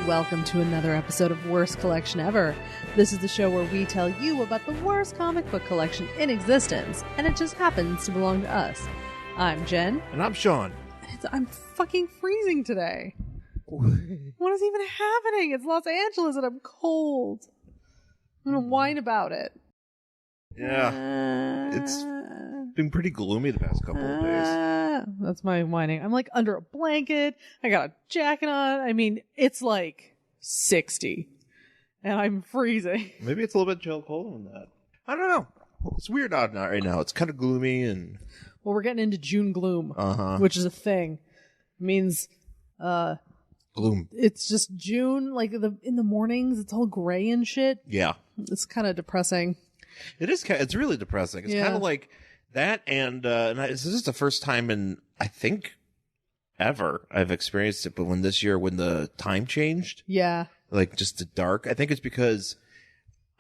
Welcome to another episode of Worst Collection Ever. This is the show where we tell you about the worst comic book collection in existence, and it just happens to belong to us. I'm Jen. And I'm Sean. I'm fucking freezing today. What is even happening? It's Los Angeles and I'm cold. I'm going to whine about it. Yeah. It's been pretty gloomy the past couple of days. That's my whining. I'm like under a blanket. I got a jacket on. I mean, it's like 60 and I'm freezing. Maybe it's a little bit chill colder than that. I don't know. It's weird out now right now. It's kind of gloomy and... Well, we're getting into June gloom, which is a thing. It means... gloom. It's just June, like in the mornings, it's all gray and shit. Yeah. It's kind of depressing. It is. It's really depressing. It's kind of like that, and this is the first time in, I think, ever I've experienced it, but when the time changed, like just the dark, I think it's because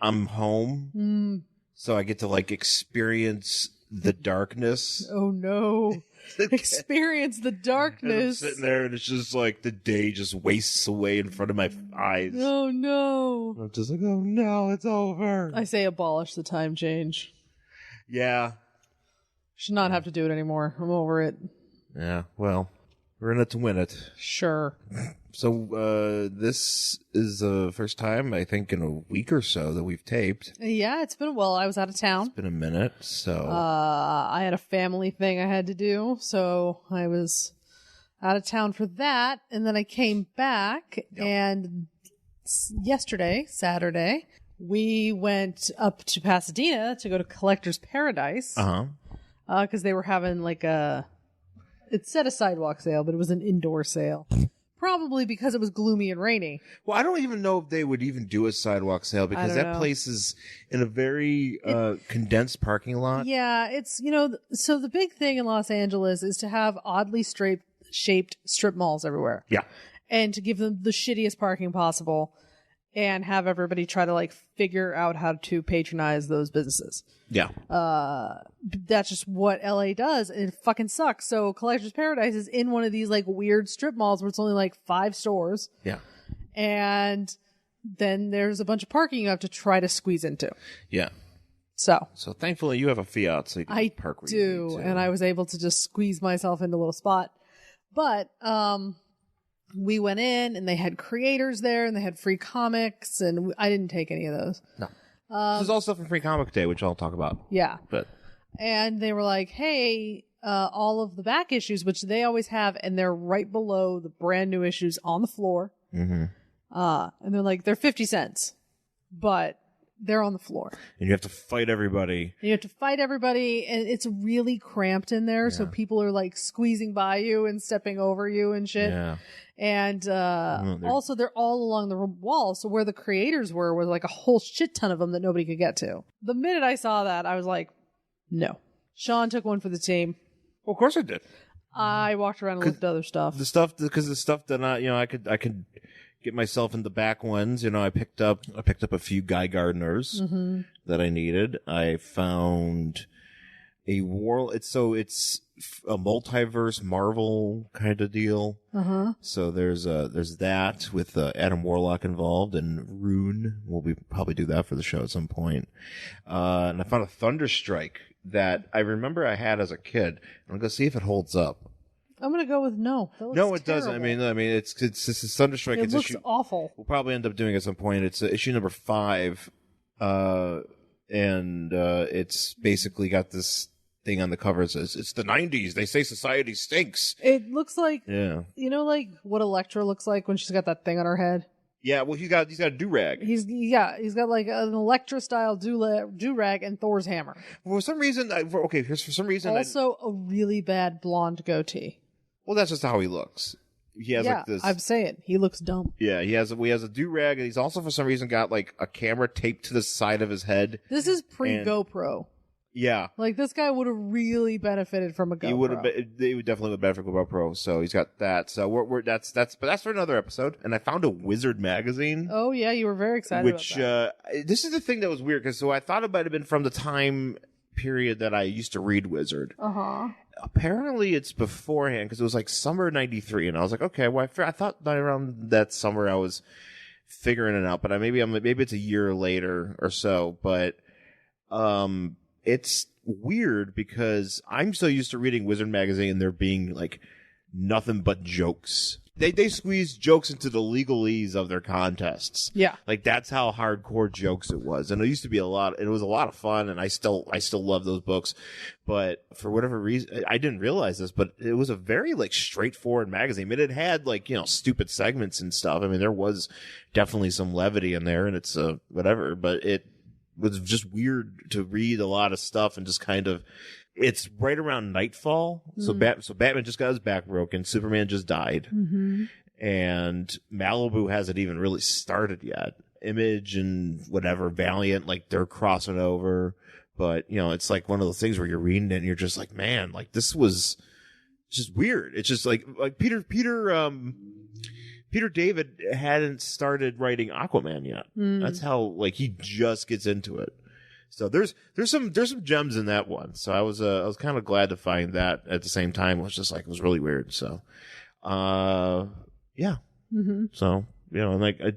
I'm home, so I get to like experience the darkness. Oh no. Experience the darkness. And I'm sitting there and it's just like the day just wastes away in front of my eyes. Oh no. I'm just like, oh no, it's over. I say abolish the time change. Yeah. Should not have to do it anymore. I'm over it. Yeah, well, we're in it to win it. Sure. So this is the first time, I think, in a week or so that we've taped. Yeah, it's been, well, I was out of town. It's been a minute, so... I had a family thing I had to do, so I was out of town for that, and then I came back, and yesterday, Saturday, we went up to Pasadena to go to Collector's Paradise. Because they were having like it said a sidewalk sale, but it was an indoor sale. Probably because it was gloomy and rainy. Well, I don't even know if they would even do a sidewalk sale because that place is in a very condensed parking lot. Yeah, it's, so the big thing in Los Angeles is to have oddly shaped strip malls everywhere. Yeah. And to give them the shittiest parking possible and have everybody try to like figure out how to patronize those businesses. Yeah. That's just what LA does, and it fucking sucks. So Collector's Paradise is in one of these like weird strip malls where it's only like 5 stores. Yeah. And then there's a bunch of parking you have to try to squeeze into. Yeah. So thankfully you have a Fiat, so you can park where you need to. And I was able to just squeeze myself into a little spot. But we went in and they had creators there and they had free comics, and I didn't take any of those. No. This is all stuff from Free Comic Day, which I'll talk about. Yeah. And they were like, hey, all of the back issues, which they always have, and they're right below the brand new issues on the floor. Mm-hmm. And they're like, they're 50 cents, but they're on the floor. And you have to fight everybody. And it's really cramped in there, so people are like squeezing by you and stepping over you and shit. Yeah. And also, they're all along the wall, so where the creators were was like a whole shit ton of them that nobody could get to. The minute I saw that, I was like, no. Sean took one for the team. Well, of course I did. I walked around and looked at other stuff. Because the stuff that I could get myself in the back ones. I picked up a few Guy Gardners that I needed. I found a world. It's a multiverse Marvel kind of deal. So there's that with Adam Warlock involved, and Rune. We'll probably do that for the show at some point. And I found a Thunderstrike that I remember I had as a kid. I'm gonna see if it holds up. I'm gonna go with no. No, it doesn't. I mean, it's this is Thunderstrike. It looks awful. We'll probably end up doing it at some point. It's issue number 5, and it's basically got this thing on the cover. It says, "It's the '90s. They say society stinks." It looks like like what Elektra looks like when she's got that thing on her head. Yeah, well, he's got a do-rag. He's got like an Elektra style do-rag and Thor's hammer. For some reason, also a really bad blonde goatee. Well, that's just how he looks. He has like this. I'm saying he looks dumb. Yeah, he has a do-rag, and he's also for some reason got like a camera taped to the side of his head. This is pre-GoPro. Yeah. Like, this guy would have really benefited from a GoPro. He would definitely benefit from a GoPro, so he's got that. So but that's for another episode. And I found a Wizard magazine. Oh, yeah, you were very excited about that. This is the thing that was weird, because I thought it might have been from the time period that I used to read Wizard. Apparently it's beforehand because it was like summer '93, and I was like, okay, well, I thought that around that summer I was figuring it out, but maybe it's a year later or so. But it's weird because I'm so used to reading Wizard magazine and there being like nothing but jokes. They squeeze jokes into the legalese of their contests. Yeah. Like that's how hardcore jokes it was. And it used to be a lot, and it was a lot of fun, and I still love those books. But for whatever reason, I didn't realize this, but it was a very like straightforward magazine. I mean, it had like, stupid segments and stuff. I mean, there was definitely some levity in there, and it's whatever, but it was just weird to read a lot of stuff and just kind of, it's right around nightfall. So Batman just got his back broken. Superman just died. Mm-hmm. And Malibu hasn't even really started yet. Image and whatever, Valiant, like they're crossing over. But, it's like one of those things where you're reading it and you're just like, man, like this was just weird. It's just like Peter David hadn't started writing Aquaman yet. That's how like he just gets into it. So there's some gems in that one. So I was kind of glad to find that at the same time. It was just like, it was really weird. So, yeah. Mm-hmm. So, like, I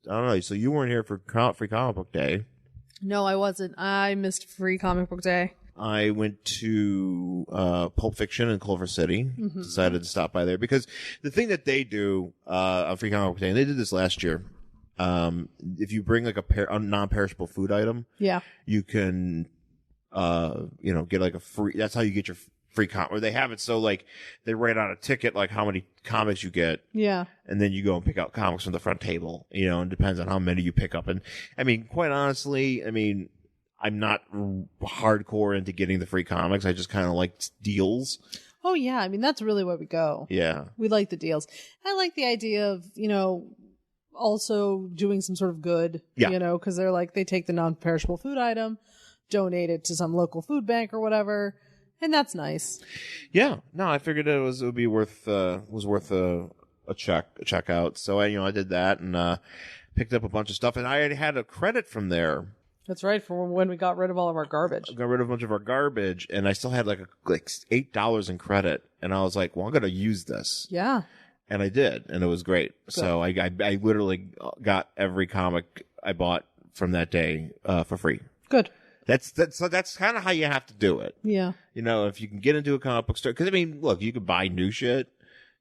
don't know. So you weren't here for Free Comic Book Day. No, I wasn't. I missed Free Comic Book Day. I went to Pulp Fiction in Culver City. Mm-hmm. Decided to stop by there because the thing that they do on Free Comic Book Day, and they did this last year. If you bring like a non-perishable food item, you can, get like a free, that's how you get your free comic, or they have it so like they write on a ticket like how many comics you get. Yeah. And then you go and pick out comics from the front table, and it depends on how many you pick up. And I mean, quite honestly, I'm not hardcore into getting the free comics. I just kind of like deals. Oh yeah. I mean, that's really where we go. Yeah. We like the deals. I like the idea of, also doing some sort of good, because they're like, they take the non-perishable food item, donate it to some local food bank or whatever, and that's nice. Yeah, no, I figured it would be worth a check out. So I did that and picked up a bunch of stuff, and I already had a credit from there. That's right, for when we got rid of all of our garbage. I got rid of a bunch of our garbage, and I still had like $8 in credit, and I was like, well, I'm gonna use this. Yeah. And I did, and it was great. Good. So I literally got every comic I bought from that day for free. Good. That's kind of how you have to do it. Yeah. If you can get into a comic book store, because look, you can buy new shit.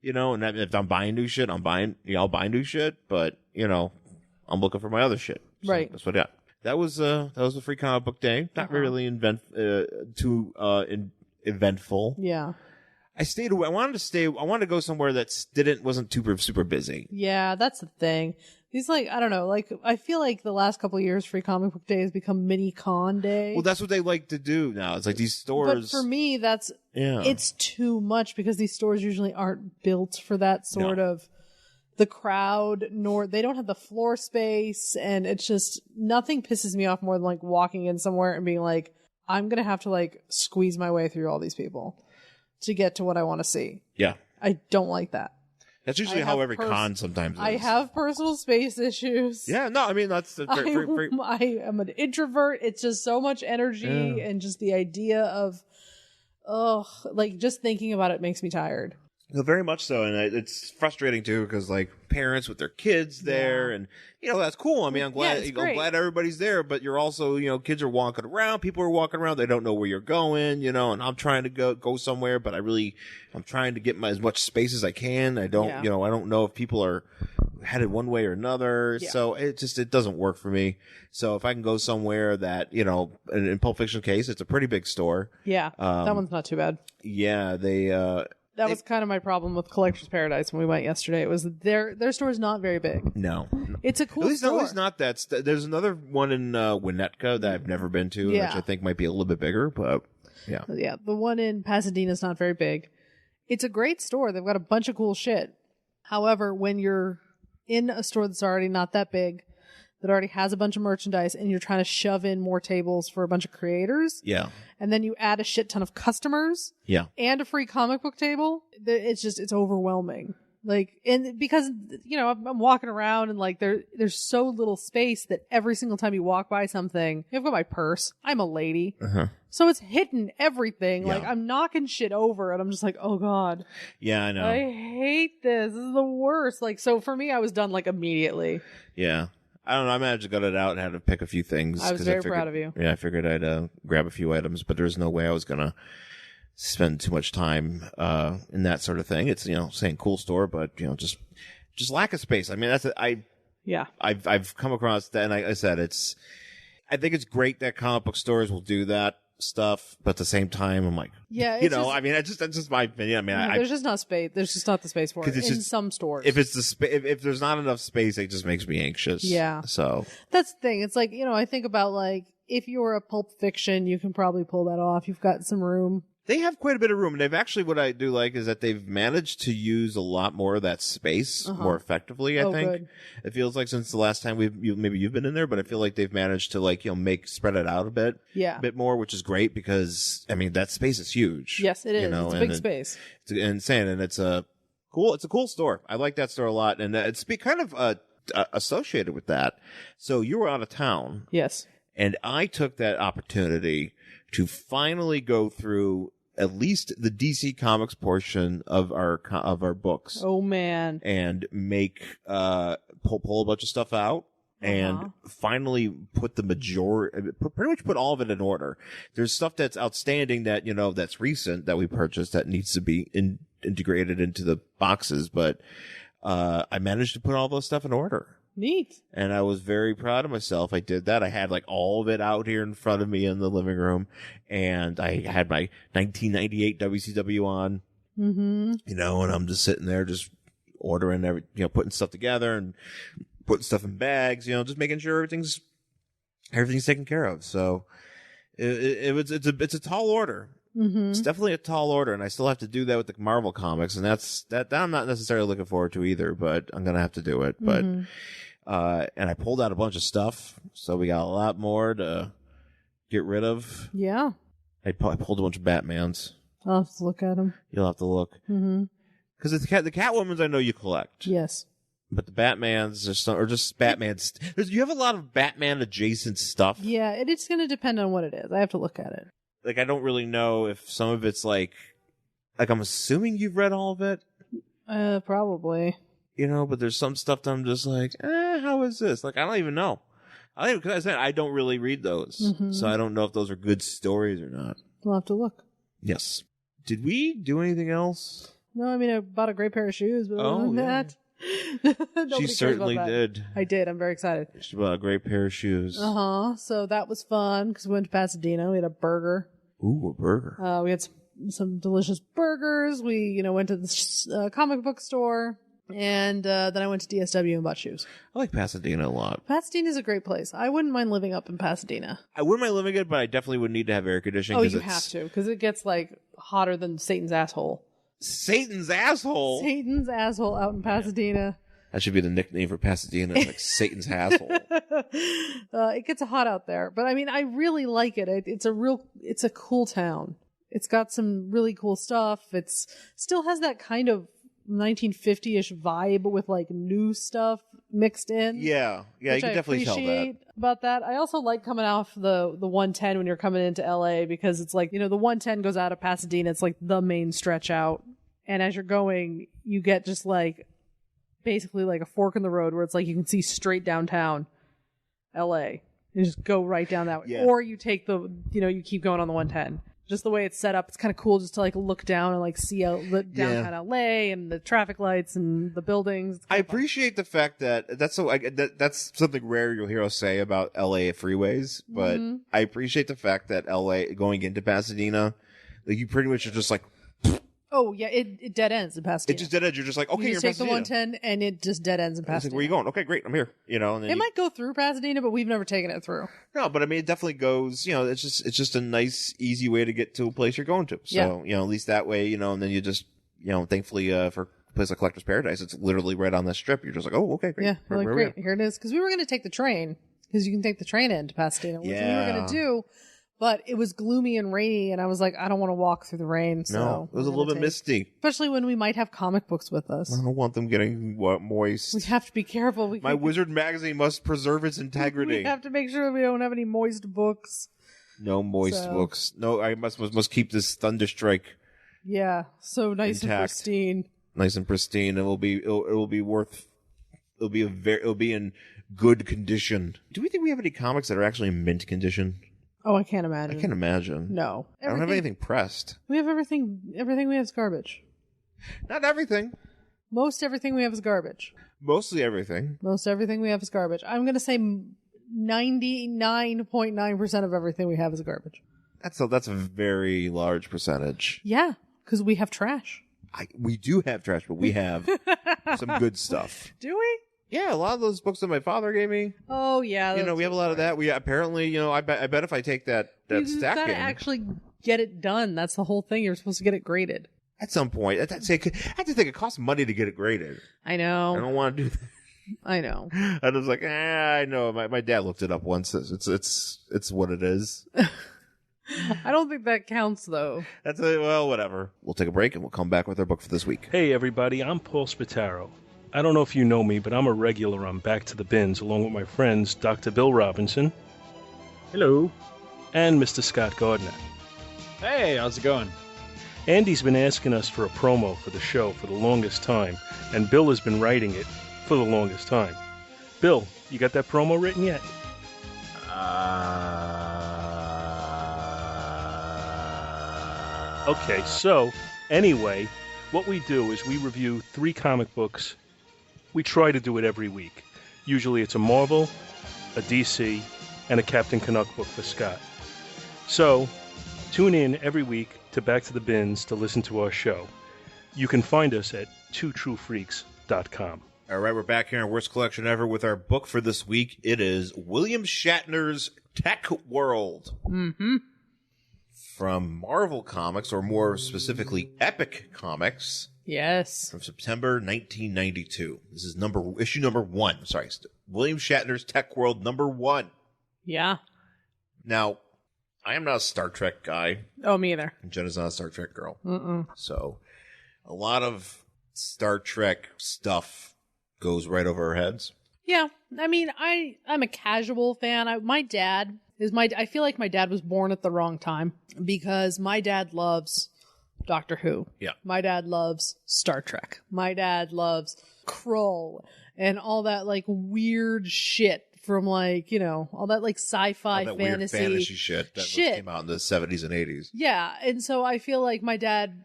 And if I'm buying new shit, I'll buy new shit. But I'm looking for my other shit. So right. That's what I got. That was a free comic book day. Not really too eventful. Yeah. I stayed away. I wanted to go somewhere that wasn't super busy. Yeah, that's the thing. These I don't know, I feel like the last couple of years Free Comic Book Day has become mini con day. Well, that's what they like to do now. It's like these stores. But for me, it's too much because these stores usually aren't built for that sort of the crowd, nor they don't have the floor space, and it's just nothing pisses me off more than walking in somewhere and being like, I'm going to have to squeeze my way through all these people to get to what I want to see. Yeah. I don't like that. That's usually how every con sometimes is. I have personal space issues. Yeah, no, that's very... I am an introvert. It's just so much energy and just the idea of, just thinking about it makes me tired. No, very much so, and it's frustrating too because parents with their kids there, and that's cool. I'm glad I'm glad everybody's there, but you're also kids are walking around, people are walking around, they don't know where you're going, and I'm trying to go somewhere, but I'm trying to get as much space as I can. I don't I don't know if people are headed one way or another, so it doesn't work for me. So if I can go somewhere that in Pulp Fiction case, it's a pretty big store. Yeah, that one's not too bad. Yeah, that was kind of my problem with Collector's Paradise when we went yesterday. It was their store is not very big. No. It's a cool store. At least not that. There's another one in Winnetka that I've never been to, which I think might be a little bit bigger, but yeah. Yeah, the one in Pasadena is not very big. It's a great store. They've got a bunch of cool shit. However, when you're in a store that's already not that big, that already has a bunch of merchandise, and you're trying to shove in more tables for a bunch of creators. Yeah. And then you add a shit ton of customers. Yeah. And a free comic book table. It's overwhelming. Like, and because, I'm walking around and like there's so little space that every single time you walk by something, I've got my purse. I'm a lady. So it's hitting everything. Yeah. Like I'm knocking shit over and I'm just like, oh God. Yeah, I know. I hate this. This is the worst. Like, so for me, I was done like immediately. Yeah. I don't know. I managed to gut it out and had to pick a few things. I was very proud of you. Yeah, I figured I'd grab a few items, but there's no way I was going to spend too much time in that sort of thing. It's, saying cool store, but, just lack of space. I mean, I've come across that, and I said, I think it's great that comic book stores will do that stuff, but at the same time, I'm like, that's just my opinion. I mean, there's just not space. There's just not the space for it in some stores. If it's if there's not enough space, it just makes me anxious. Yeah. So that's the thing. It's like, I think about like, if you're a Pulp Fiction, you can probably pull that off. You've got some room. They have quite a bit of room. And they've actually, what I do like is that they've managed to use a lot more of that space more effectively, I think. Good. It feels like since the last time maybe you've been in there, but I feel like they've managed to spread it out a bit more, which is great because, I mean, that space is huge. Yes, it is. It's a big space. It's insane. And it's a cool store. I like that store a lot. And it's kind of associated with that. So you were out of town. Yes. And I took that opportunity to finally go through at least the DC Comics portion of our books. Oh man! And make pull a bunch of stuff out and finally put the pretty much put all of it in order. There's stuff that's outstanding that that's recent that we purchased that needs to be integrated into the boxes, but I managed to put all those stuff in order. Neat. And I was very proud of myself. I did that. I had like all of it out here in front of me in the living room, and I had my 1998 WCW on, and I'm just sitting there just ordering putting stuff together and putting stuff in bags, just making sure everything's taken care of. So it's a tall order. It's definitely a tall order, and I still have to do that with the Marvel comics, and that I'm not necessarily looking forward to either, but I'm gonna have to do it. But and I pulled out a bunch of stuff, so we got a lot more to get rid of. Yeah, I pulled a bunch of Batmans. I'll have to look at them. You'll have to look. Because the Catwomans I know you collect. Yes. But the Batmans are just Batmans. You have a lot of Batman adjacent stuff. Yeah, it's going to depend on what it is. I have to look at it. Like, I don't really know if some of it's like I'm assuming you've read all of it. Probably. But there's some stuff that I'm just like, how is this? Like, I don't even know. Because I said I don't really read those. So I don't know if those are good stories or not. We'll have to look. Yes. Did we do anything else? No, I mean, I bought a great pair of shoes, but other than that. She certainly did. I did. I'm very excited. She bought a great pair of shoes. So that was fun because we went to Pasadena. We had a burger. Ooh, a burger. We had some delicious burgers. We, went to the comic book store. And then I went to DSW and bought shoes. I like Pasadena a lot. Pasadena's a great place. I wouldn't mind living up in Pasadena. I wouldn't mind living it, but I definitely would need to have air conditioning. Oh, you have to, because it gets like hotter than Satan's asshole. Satan's asshole? Satan's asshole out in Pasadena. That should be the nickname for Pasadena, like Satan's asshole. It gets hot out there, but I mean, I really like it. It's a cool town. It's got some really cool stuff. It's still has that kind of 1950-ish vibe with like new stuff mixed in. Yeah, you can definitely tell that. About that. I also like coming off the 110 when you're coming into LA because it's like, the 110 goes out of Pasadena. It's like the main stretch out. And as you're going, you get just like basically like a fork in the road where it's like you can see straight downtown LA. You just go right down that way. Yeah. Or you take you keep going on the 110. Just the way it's set up, it's kind of cool just to like look down and like see downtown LA and the traffic lights and the buildings. I appreciate the fact that that's something rare you'll hear us say about LA freeways, but I appreciate the fact that LA going into Pasadena, like you pretty much are just like. Oh yeah, it dead ends in Pasadena. It just dead ends. You're just like, okay, you you're just in take Pasadena. the 110 and it just dead ends in Pasadena. Like, where are you going? Okay, great, I'm here. And then it might go through Pasadena, but we've never taken it through. No, but I mean, it definitely goes. It's just a nice, easy way to get to a place you're going to. So at least that way, and then you just, thankfully for a place like Collector's Paradise, it's literally right on the strip. You're just like, oh, okay, great. Yeah, great. Here it is. Because we were going to take the train because you can take the train into Pasadena, which we were going to do. But it was gloomy and rainy, and I was like, I don't want to walk through the rain. So no, it was a little bit misty. Especially when we might have comic books with us. I don't want them getting moist. We have to be careful. My Wizard magazine must preserve its integrity. We have to make sure we don't have any moist books. No moist books. No, I must keep this Thunderstrike. Yeah, so nice intact. And pristine. Nice and pristine. It'll be in good condition. Do we think we have any comics that are actually in mint condition? Oh, I can't imagine. I can't imagine. No. I don't have anything pressed. We have everything. Everything we have is garbage. Not everything. Most everything we have is garbage. Mostly everything. Most everything we have is garbage. I'm going to say 99.9% of everything we have is garbage. That's a very large percentage. Yeah, because we have trash. We do have trash, but we have some good stuff. Do we? Yeah, a lot of those books that my father gave me. Oh yeah, we have a lot of that. We apparently, I bet if I take that stack in, you gotta actually get it done. That's the whole thing. You're supposed to get it graded at some point. I have to think it costs money to get it graded. I know. I don't want to do that. I know. I was like, I know. My dad looked it up once. It's what it is. I don't think that counts though. Well, whatever. We'll take a break and we'll come back with our book for this week. Hey everybody, I'm Paul Spataro. I don't know if you know me, but I'm a regular on Back to the Bins, along with my friends Dr. Bill Robinson. Hello. And Mr. Scott Gardner. Hey, how's it going? Andy's been asking us for a promo for the show for the longest time, and Bill has been writing it for the longest time. Bill, you got that promo written yet? Okay, so, anyway, what we do is we review 3 comic books. We try to do it every week. Usually it's a Marvel, a DC, and a Captain Canuck book for Scott. So, tune in every week to Back to the Bins to listen to our show. You can find us at twotruefreaks.com. All right, we're back here in Worst Collection Ever with our book for this week. It is William Shatner's TekWorld. Mm-hmm. From Marvel Comics, or more specifically Epic Comics. Yes. From September 1992. This is issue number 1. Sorry, William Shatner's TekWorld number 1. Yeah. Now, I am not a Star Trek guy. Oh, me either. And Jenna's not a Star Trek girl. Mm-mm. So, a lot of Star Trek stuff goes right over our heads. Yeah. I mean, I'm a casual fan. I feel like my dad was born at the wrong time because my dad loves Doctor Who. Yeah. My dad loves Star Trek. My dad loves Krull and all that like weird shit from like, all that like sci-fi all that fantasy. Weird fantasy shit that came out in the 70s and 80s. Yeah. And so I feel like my dad,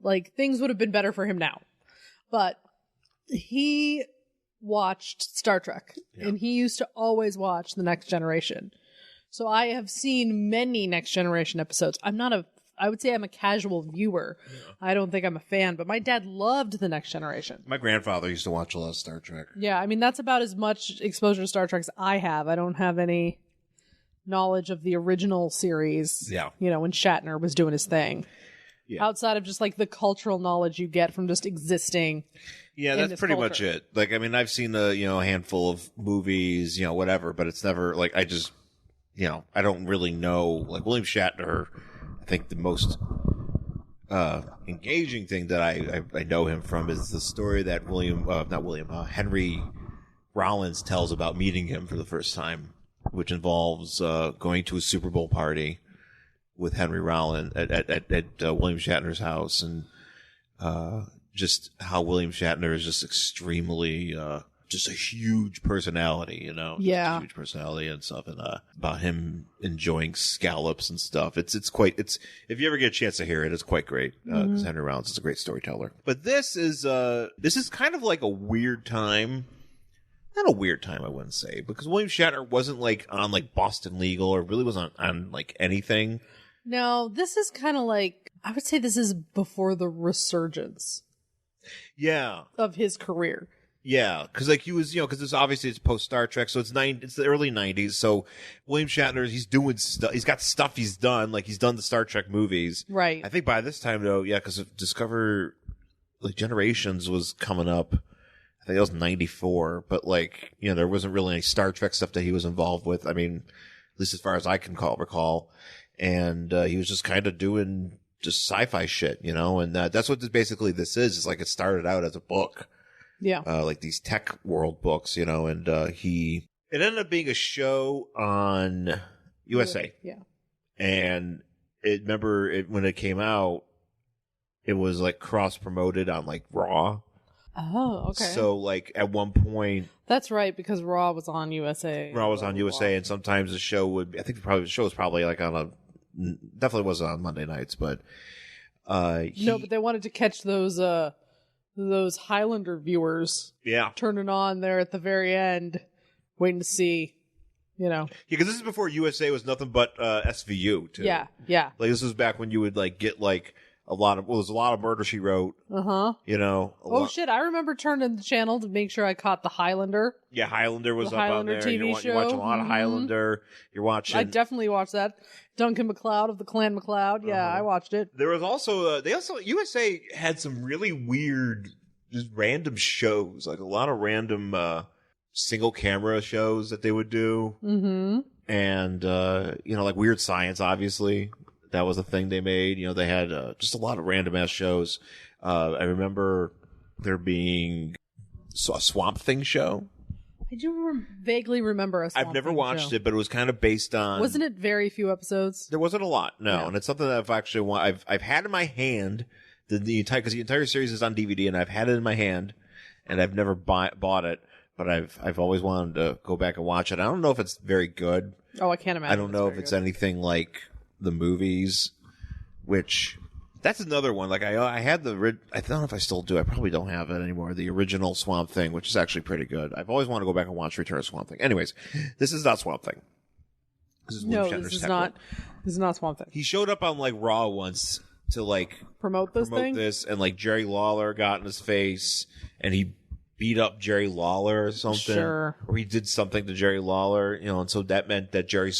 like things would have been better for him now. But he watched Star Trek and he used to always watch The Next Generation. So I have seen many Next Generation episodes. I would say I'm a casual viewer. Yeah. I don't think I'm a fan, but my dad loved The Next Generation. My grandfather used to watch a lot of Star Trek. Yeah, I mean, that's about as much exposure to Star Trek as I have. I don't have any knowledge of the original series. Yeah. When Shatner was doing his thing. Yeah. Outside of just like the cultural knowledge you get from just existing. Yeah, that's pretty much it. Like, I mean, I've seen a handful of movies, whatever, but it's never like I just, I don't really know. Like William Shatner, I think the most engaging thing that I know him from is the story that Henry Rollins tells about meeting him for the first time, which involves going to a Super Bowl party with Henry Rollins at William Shatner's house, and just how William Shatner is just extremely just a huge personality, Yeah. Just a huge personality and stuff, and about him enjoying scallops and stuff. It's if you ever get a chance to hear it, it's quite great because Henry Rollins is a great storyteller. But this is kind of like a weird time. Not a weird time, I wouldn't say, because William Shatner wasn't like on like Boston Legal or really wasn't on like anything. No, this is kind of like, I would say this is before the resurgence. Yeah. Of his career. Yeah, because like he was, because it's post Star Trek, so it's the early 90s. So William Shatner, he's doing stuff. He's got stuff he's done, like he's done the Star Trek movies. Right. I think by this time though, yeah, because Discover, like Generations was coming up. I think that was 94, but like, there wasn't really any Star Trek stuff that he was involved with. I mean, at least as far as I can recall. and he was just kind of doing just sci-fi shit, and that's what basically this is. It's like it started out as a book. Yeah. Like these TekWorld books, and it ended up being a show on USA. Yeah. And when it came out, it was like cross promoted on like Raw. Oh, okay. So like at one point, that's right, because Raw was on USA. Raw was on USA, and sometimes the show would. I think the show was probably like definitely wasn't on Monday nights, but no, but they wanted to catch those Highlander viewers. Yeah, turning on there at the very end, waiting to see. Yeah, because this is before USA was nothing but SVU too. Yeah. Like this was back when you would like get like a lot of Murder, She Wrote. Shit, I remember turning the channel to make sure I caught the Highlander. Yeah, Highlander was the up Highlander on there. TV show. You're watching a lot of Highlander. You're watching. I definitely watched that. Duncan MacLeod of the Clan MacLeod. Yeah, I watched it. There was also USA had some really weird, just random shows, like a lot of random single camera shows that they would do. Mm-hmm. And like Weird Science, obviously. That was the thing they made. They had just a lot of random ass shows. I remember there being a Swamp Thing show. I do vaguely remember a Swamp I've never Thing watched show. it, but it was kind of based on. Wasn't it very few episodes? There wasn't a lot, no. Yeah. And it's something that I've actually I've had in my hand because the entire series is on DVD, and I've had it in my hand, and I've never bought it, but I've always wanted to go back and watch it. I don't know if it's very good. Oh, I can't imagine. I don't know if it's anything like the movies, which that's another one. Like I had I don't know if I still do. I probably don't have it anymore. The original Swamp Thing, which is actually pretty good. I've always wanted to go back and watch Return of Swamp Thing. Anyways, this is not Swamp Thing. This is this is not Swamp Thing. He showed up on like Raw once to like promote this, and like Jerry Lawler got in his face and he beat up Jerry Lawler or something. Sure. Or he did something to Jerry Lawler, and so that meant that Jerry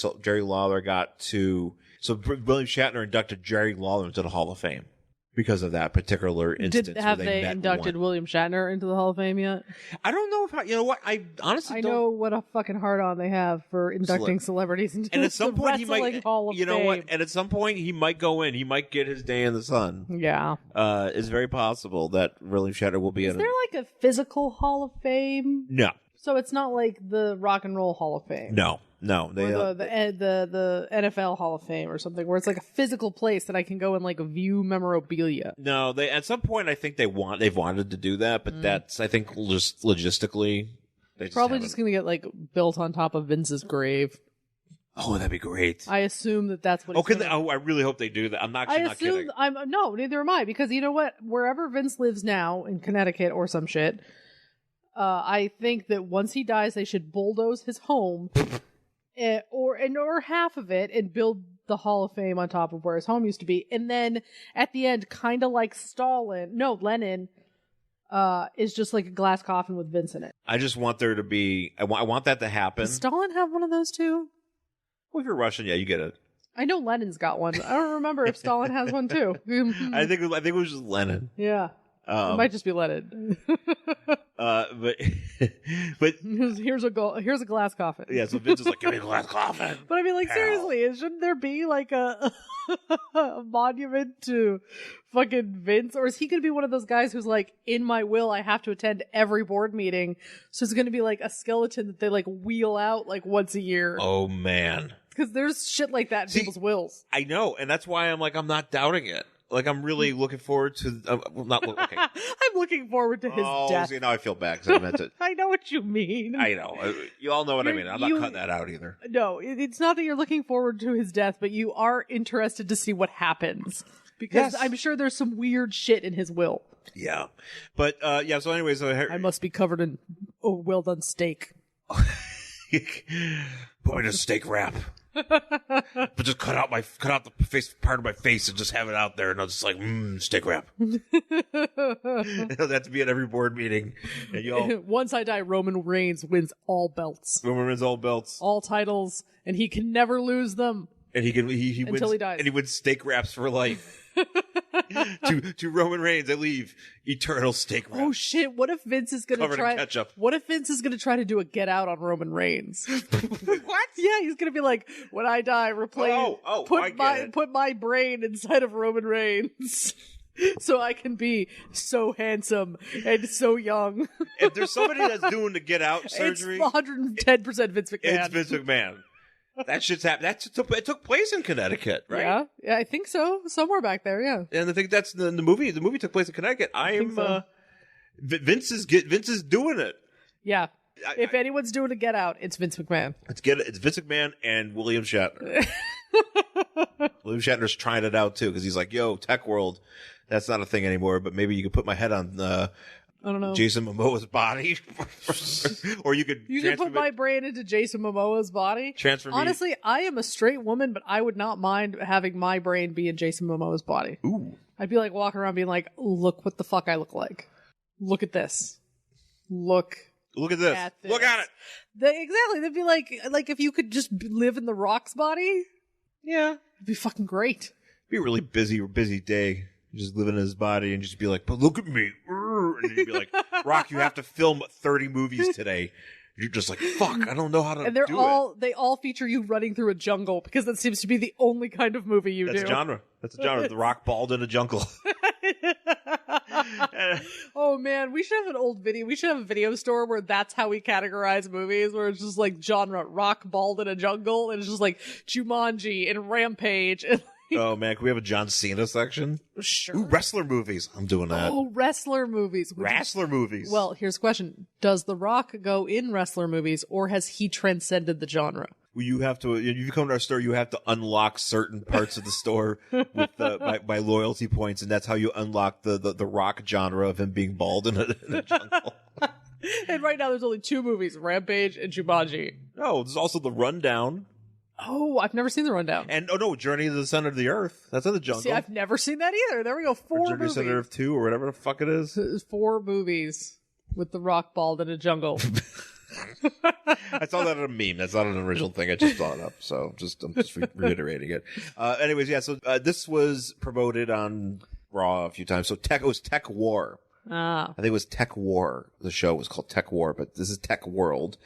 Lawler got to. So William Shatner inducted Jerry Lawler into the Hall of Fame because of that particular instance. Have they inducted William Shatner into the Hall of Fame yet? I don't know if you know what I honestly don't know what a fucking hard on they have for inducting celebrities into and at some the point he might Hall of Fame. What? And at some point he might go in. He might get his day in the sun. Yeah, it's very possible that William Shatner will be in. Is there like a physical Hall of Fame? No. So it's not like the Rock and Roll Hall of Fame. No. They the NFL Hall of Fame or something where it's like a physical place that I can go and like view memorabilia. No, they at some point I think they've wanted to do that, but that's I think just logistically they probably just gonna get like built on top of Vince's grave. Oh, that'd be great. I assume that's what. I really hope they do that. I'm not. Not kidding. No, neither am I, because you know what? Wherever Vince lives now in Connecticut or some shit, I think that once he dies, they should bulldoze his home. Or half of it and build the Hall of Fame on top of where his home used to be. And then at the end, kind of like Lenin, is just like a glass coffin with Vince in it. I just want there to be, I want that to happen. Does Stalin have one of those too? Well, if you're Russian, yeah, you get it. I know Lenin's got one. I don't remember if Stalin has one too. I think it was just Lenin. Yeah. It might just be Lenin. But here's a glass coffin. Yeah, so Vince is like, give me a glass coffin. But I mean, like, seriously, shouldn't there be like a monument to fucking Vince? Or is he gonna be one of those guys who's like, in my will, I have to attend every board meeting, so it's gonna be like a skeleton that they like wheel out like once a year? Oh man, because there's shit like that in people's wills. I know, and that's why I'm not doubting it. Like, I'm really looking forward to... okay. I'm looking forward to his death. See, now I feel bad because I meant it. I know what you mean. I know. You all know what I mean. I'm not cutting that out either. No, it's not that you're looking forward to his death, but you are interested to see what happens. Because I'm sure there's some weird shit in his will. Yeah. But, so anyways... I must be covered in well-done steak. Put in a steak wrap. But just cut out the face part of my face and just have it out there, and I'll just like steak wrap. It'll have to be at every board meeting. And once I die, Roman Reigns wins all belts. Roman wins all belts, all titles, and he can never lose them. And he until he dies, and he wins steak wraps for life. to Roman Reigns, I leave eternal steak wrap. Oh shit! What if Vince is gonna Covered in ketchup. What if Vince is gonna try to do a Get Out on Roman Reigns? What? Yeah, he's gonna be like, when I die, replace put my brain inside of Roman Reigns. So I can be so handsome and so young. If there's somebody that's doing the Get Out surgery, it's 110% Vince McMahon. it's Vince McMahon. That shit's happened. It took place in Connecticut, right? Yeah, I think so. Somewhere back there, yeah. And I think that's the movie. The movie took place in Connecticut. Vince is doing it. Yeah. If anyone's doing a Get Out, it's Vince McMahon. It's Vince McMahon and William Shatner. William Shatner's trying it out too because he's like, "Yo, TekWorld, that's not a thing anymore. But maybe you could put my head on I don't know, Jason Momoa's body, or you could put my brain into Jason Momoa's body. Transfer me. Honestly, I am a straight woman, but I would not mind having my brain be in Jason Momoa's body. Ooh, I'd be like walking around being like, "Look what the fuck I look like. Look at this. Look at this. Look at it." Exactly. They'd be like if you could just live in The Rock's body. Yeah, it'd be fucking great. It'd be a really busy day. Just living in his body and just be like, "But look at me." And he'd be like, "Rock, you have to film 30 movies today." You're just like, "Fuck, I don't know how to and they all feature you running through a jungle because that seems to be the only kind of movie you do. That's a genre. The Rock bald in a jungle. Oh man, we should have an old video. We should have a video store where that's how we categorize movies, where it's just like genre Rock bald in a jungle, and it's just like Jumanji and Rampage. And oh man, can we have a John Cena section? Sure. Ooh, wrestler movies. I'm doing that. Oh, wrestler movies. Wrestler movies. Well, here's a question: does The Rock go in wrestler movies, or has he transcended the genre? You have to. If you come to our store, you have to unlock certain parts of the store with by loyalty points, and that's how you unlock the Rock genre of him being bald in a jungle. And right now, there's only 2 movies: Rampage and Jumanji. No, there's also The Rundown. Oh, I've never seen The Rundown. And Journey to the Center of the Earth. That's in the jungle. See, I've never seen that either. There we go. 4 movies. Journey to the Center of 2 or whatever the fuck it is. 4 movies with The Rock bald in a jungle. I saw that in a meme. That's not an original thing. I just thought up. So I'm just reiterating it. Anyways, yeah. So this was promoted on Raw a few times. So it was TekWar. I think it was TekWar. The show was called TekWar, but this is TekWorld,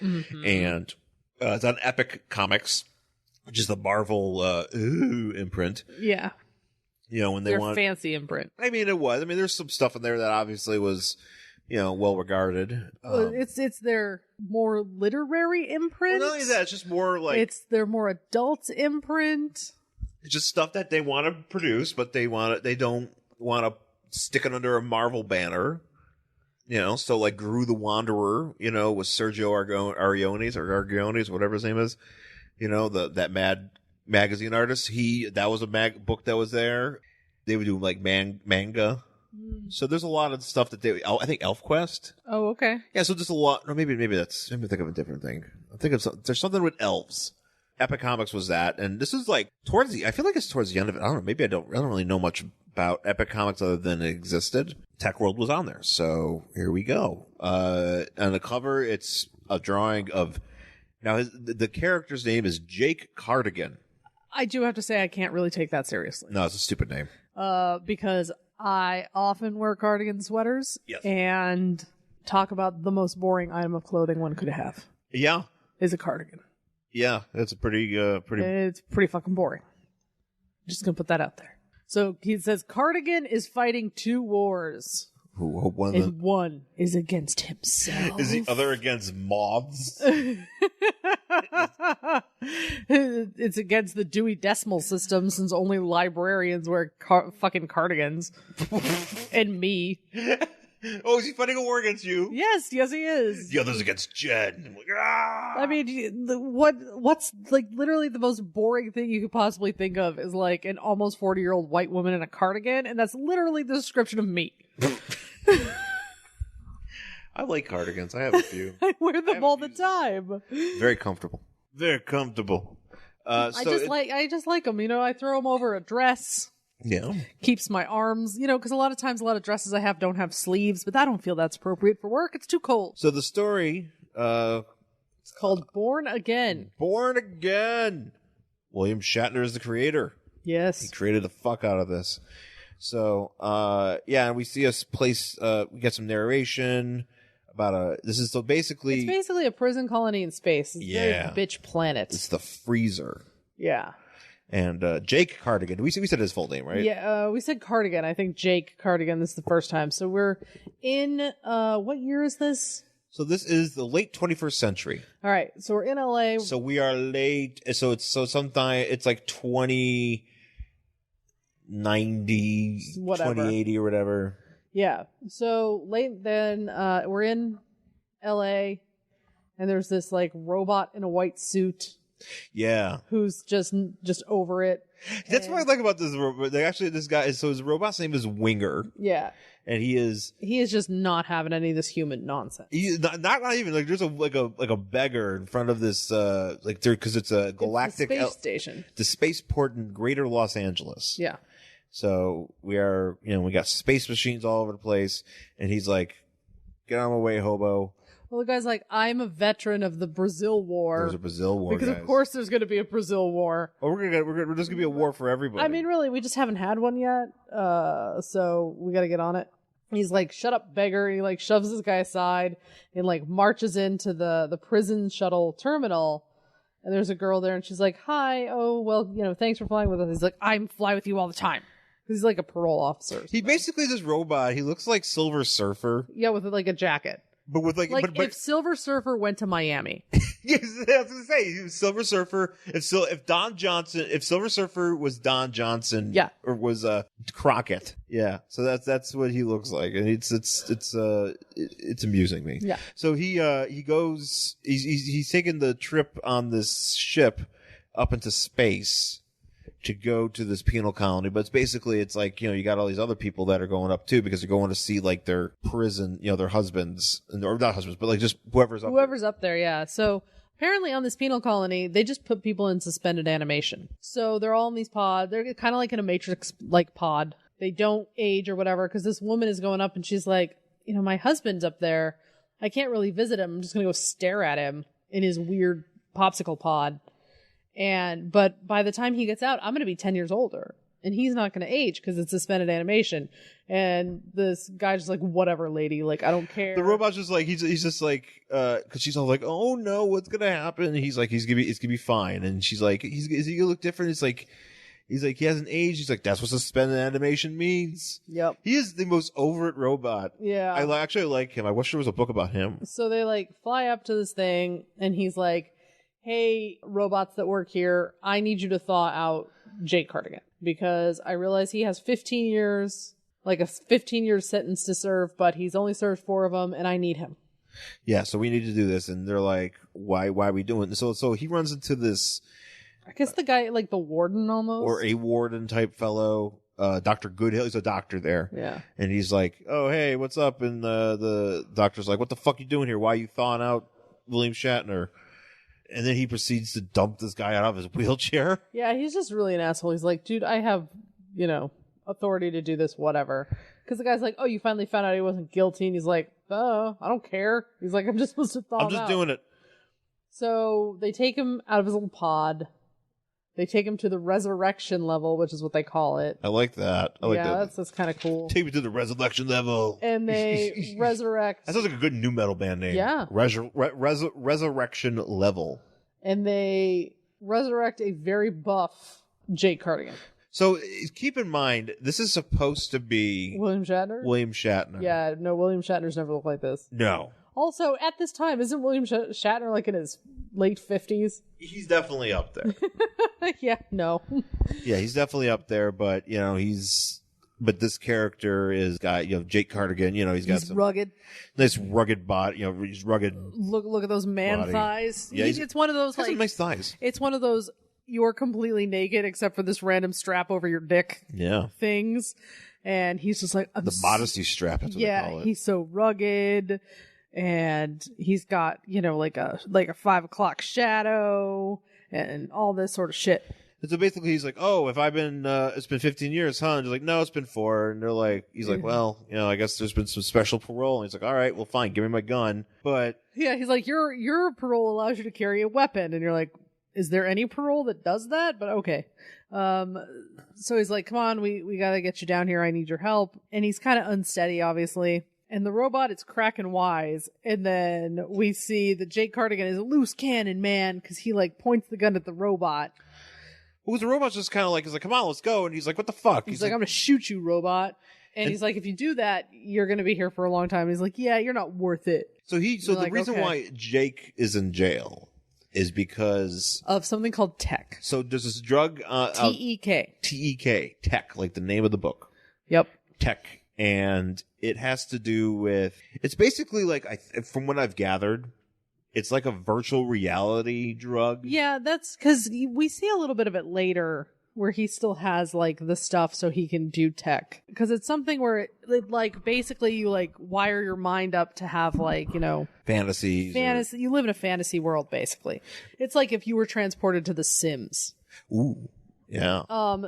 and it's on Epic Comics, which is the Marvel imprint. Yeah. When they want fancy imprint. I mean, it was. I mean, there's some stuff in there that obviously was, well regarded. It's their more literary imprint. Well, not only that, it's just more like it's their more adult imprint. It's just stuff that they want to produce, but they don't want to stick it under a Marvel banner. So like Gru the Wanderer, with Sergio Aragones, whatever his name is. That Mad magazine artist. That was a book that was there. They would do like manga. So there's a lot of stuff that I think ElfQuest. Oh, okay. Yeah, so just a lot. Or maybe think of a different thing. There's something with elves. Epic Comics was that, and this is like I feel like it's towards the end of it. I don't know. Maybe I don't really know much about Epic Comics other than it existed. TekWorld was on there, so here we go. On the cover, it's a drawing of. Now the character's name is Jake Cardigan. I do have to say I can't really take that seriously. No, it's a stupid name. Because I often wear cardigan sweaters and talk about the most boring item of clothing one could have. Yeah. Is a cardigan. Yeah, it's a pretty. It's pretty fucking boring. Just gonna put that out there. So he says Cardigan is fighting 2 wars. One is against himself. Is the other against moths? It's against the Dewey Decimal System, since only librarians wear fucking cardigans. And me. Oh, is he fighting a war against you? Yes, he is. The other's against Jen. I'm like, ah! I mean, what's like literally the most boring thing you could possibly think of is like an almost 40-year-old white woman in a cardigan, and that's literally the description of me. I like cardigans. I have a few. I wear them all the time. Very comfortable. Very comfortable. I just like them. I throw them over a dress. Yeah. Keeps my arms, because a lot of times a lot of dresses I have don't have sleeves, but I don't feel that's appropriate for work. It's too cold. So the story, it's called Born Again. Born Again. William Shatner is the creator. Yes. He created the fuck out of this. So, and we see a place, we get some narration about it's basically a prison colony in space. It's a very bitch planet. It's the freezer. Yeah. And Jake Cardigan. We said his full name, right? Yeah, we said Cardigan. I think Jake Cardigan. This is the first time. So we're in what year is this? So this is the late 21st century. All right. So we're in LA. So we are late. So sometime it's like 2090, 2080 or whatever. Yeah. So late then, we're in LA, and there's this like robot in a white suit. Yeah. Who's just over it. That's what I like about this robot. Actually, this guy so his robot's name is Winger. Yeah. And he is just not having any of this human nonsense. He's not even like there's a beggar in front of this because it's a galactic space station. The spaceport in Greater Los Angeles. Yeah. So we got space machines all over the place, and he's like, "Get on my way, hobo." Well, the guy's like, I'm a veteran of the Brazil War. There's a Brazil War, because of course there's going to be a Brazil War. Oh, we're just going to be a war for everybody. I mean, really, we just haven't had one yet, so we got to get on it. He's like, shut up, beggar. He like shoves this guy aside and like marches into the prison shuttle terminal. And there's a girl there, and she's like, hi, oh, well, thanks for flying with us. He's like, I fly with you all the time. He's like a parole officer. He basically this robot. He looks like Silver Surfer. Yeah, with like a jacket. But with but if Silver Surfer went to Miami. Yes, I was gonna say he was Silver Surfer. If Silver Surfer was Don Johnson, or was Crockett, So that's what he looks like, and it's amusing me. Yeah. So he goes. He's taking the trip on this ship up into space to go to this penal colony, but it's like, you got all these other people that are going up too, because they're going to see like their prison, their husbands, or not husbands, but like just whoever's up there. Yeah. So apparently on this penal colony, they just put people in suspended animation. So they're all in these pods. They're kind of like in a Matrix like pod. They don't age or whatever, because this woman is going up and she's like, my husband's up there. I can't really visit him. I'm just going to go stare at him in his weird popsicle pod. But by the time he gets out, I'm going to be 10 years older, and he's not going to age because it's suspended animation. And this guy's just like, whatever, lady, like, I don't care. The robot's just like, he's just like, cause she's all like, oh no, what's going to happen? And he's like, it's going to be fine. And she's like, is he going to look different? He's like, he hasn't aged. He's like, that's what suspended animation means. Yep. He is the most overt robot. Yeah. I actually like him. I wish there was a book about him. So they like fly up to this thing, and he's like, hey, robots that work here, I need you to thaw out Jake Cardigan, because I realize he has 15 years, like a 15-year sentence to serve, but he's only served 4 of them, and I need him. Yeah, so we need to do this. And they're like, why are we doing this? So he runs into this, I guess the guy, like the warden almost. Or a warden type fellow, Dr. Goodhill. He's a doctor there. Yeah. And he's like, oh, hey, what's up? And the doctor's like, what the fuck you doing here? Why are you thawing out William Shatner? And then he proceeds to dump this guy out of his wheelchair. Yeah, he's just really an asshole. He's like, dude, I have, authority to do this, whatever. Because the guy's like, oh, you finally found out he wasn't guilty. And he's like, oh, I don't care. He's like, I'm just supposed to thaw him out. I'm just doing it. So they take him out of his little pod. They take him to the resurrection level, which is what they call it. I like that. That's kind of cool. Take me to the resurrection level. And they resurrect. That sounds like a good nu metal band name. Yeah. Resurrection level. And they resurrect a very buff Jake Cardigan. So keep in mind, this is supposed to be William Shatner. Yeah, no, William Shatner's never looked like this. No. Also, at this time, isn't William Shatner like in his late 50s? He's definitely up there. Yeah, no. Yeah, he's definitely up there, but but this character is Jake Cardigan, he's some rugged. Nice rugged body, he's rugged. Look at those man body. Thighs. Yeah, it's one of those like some nice thighs. It's one of those you're completely naked except for this random strap over your dick. Yeah. Things. And he's just like the modesty strap, that's what they call it. He's so rugged. And he's got, like a 5 o'clock shadow and all this sort of shit. And so basically he's like, oh, if I've been, it's been 15 years, huh? And he's like, no, it's been 4. And they're like, he's like, well, I guess there's been some special parole. And he's like, all right, well, fine, give me my gun. But yeah, he's like, your parole allows you to carry a weapon. And you're like, is there any parole that does that? But okay. So he's like, come on, we got to get you down here. I need your help. And he's kind of unsteady, obviously. And the robot is cracking wise. And then we see that Jake Cardigan is a loose cannon, man, because he like points the gun at the robot. Well, the robot's just kind of like, he's like, come on, let's go. And he's like, what the fuck? He's like, I'm going to shoot you, robot. And he's like, if you do that, you're going to be here for a long time. And he's like, yeah, you're not worth it. So the reason why Jake is in jail is because of something called Tek. So there's this drug, TEK. TEK, Tek, like the name of the book. Yep. Tek. And it has to do with, it's basically like, from what I've gathered, it's like a virtual reality drug. Yeah, that's because we see a little bit of it later where he still has like the stuff so he can do Tek. Because it's something where it like basically you like wire your mind up to have like, you know, fantasies. You live in a fantasy world basically. It's like if you were transported to The Sims. Ooh. Yeah.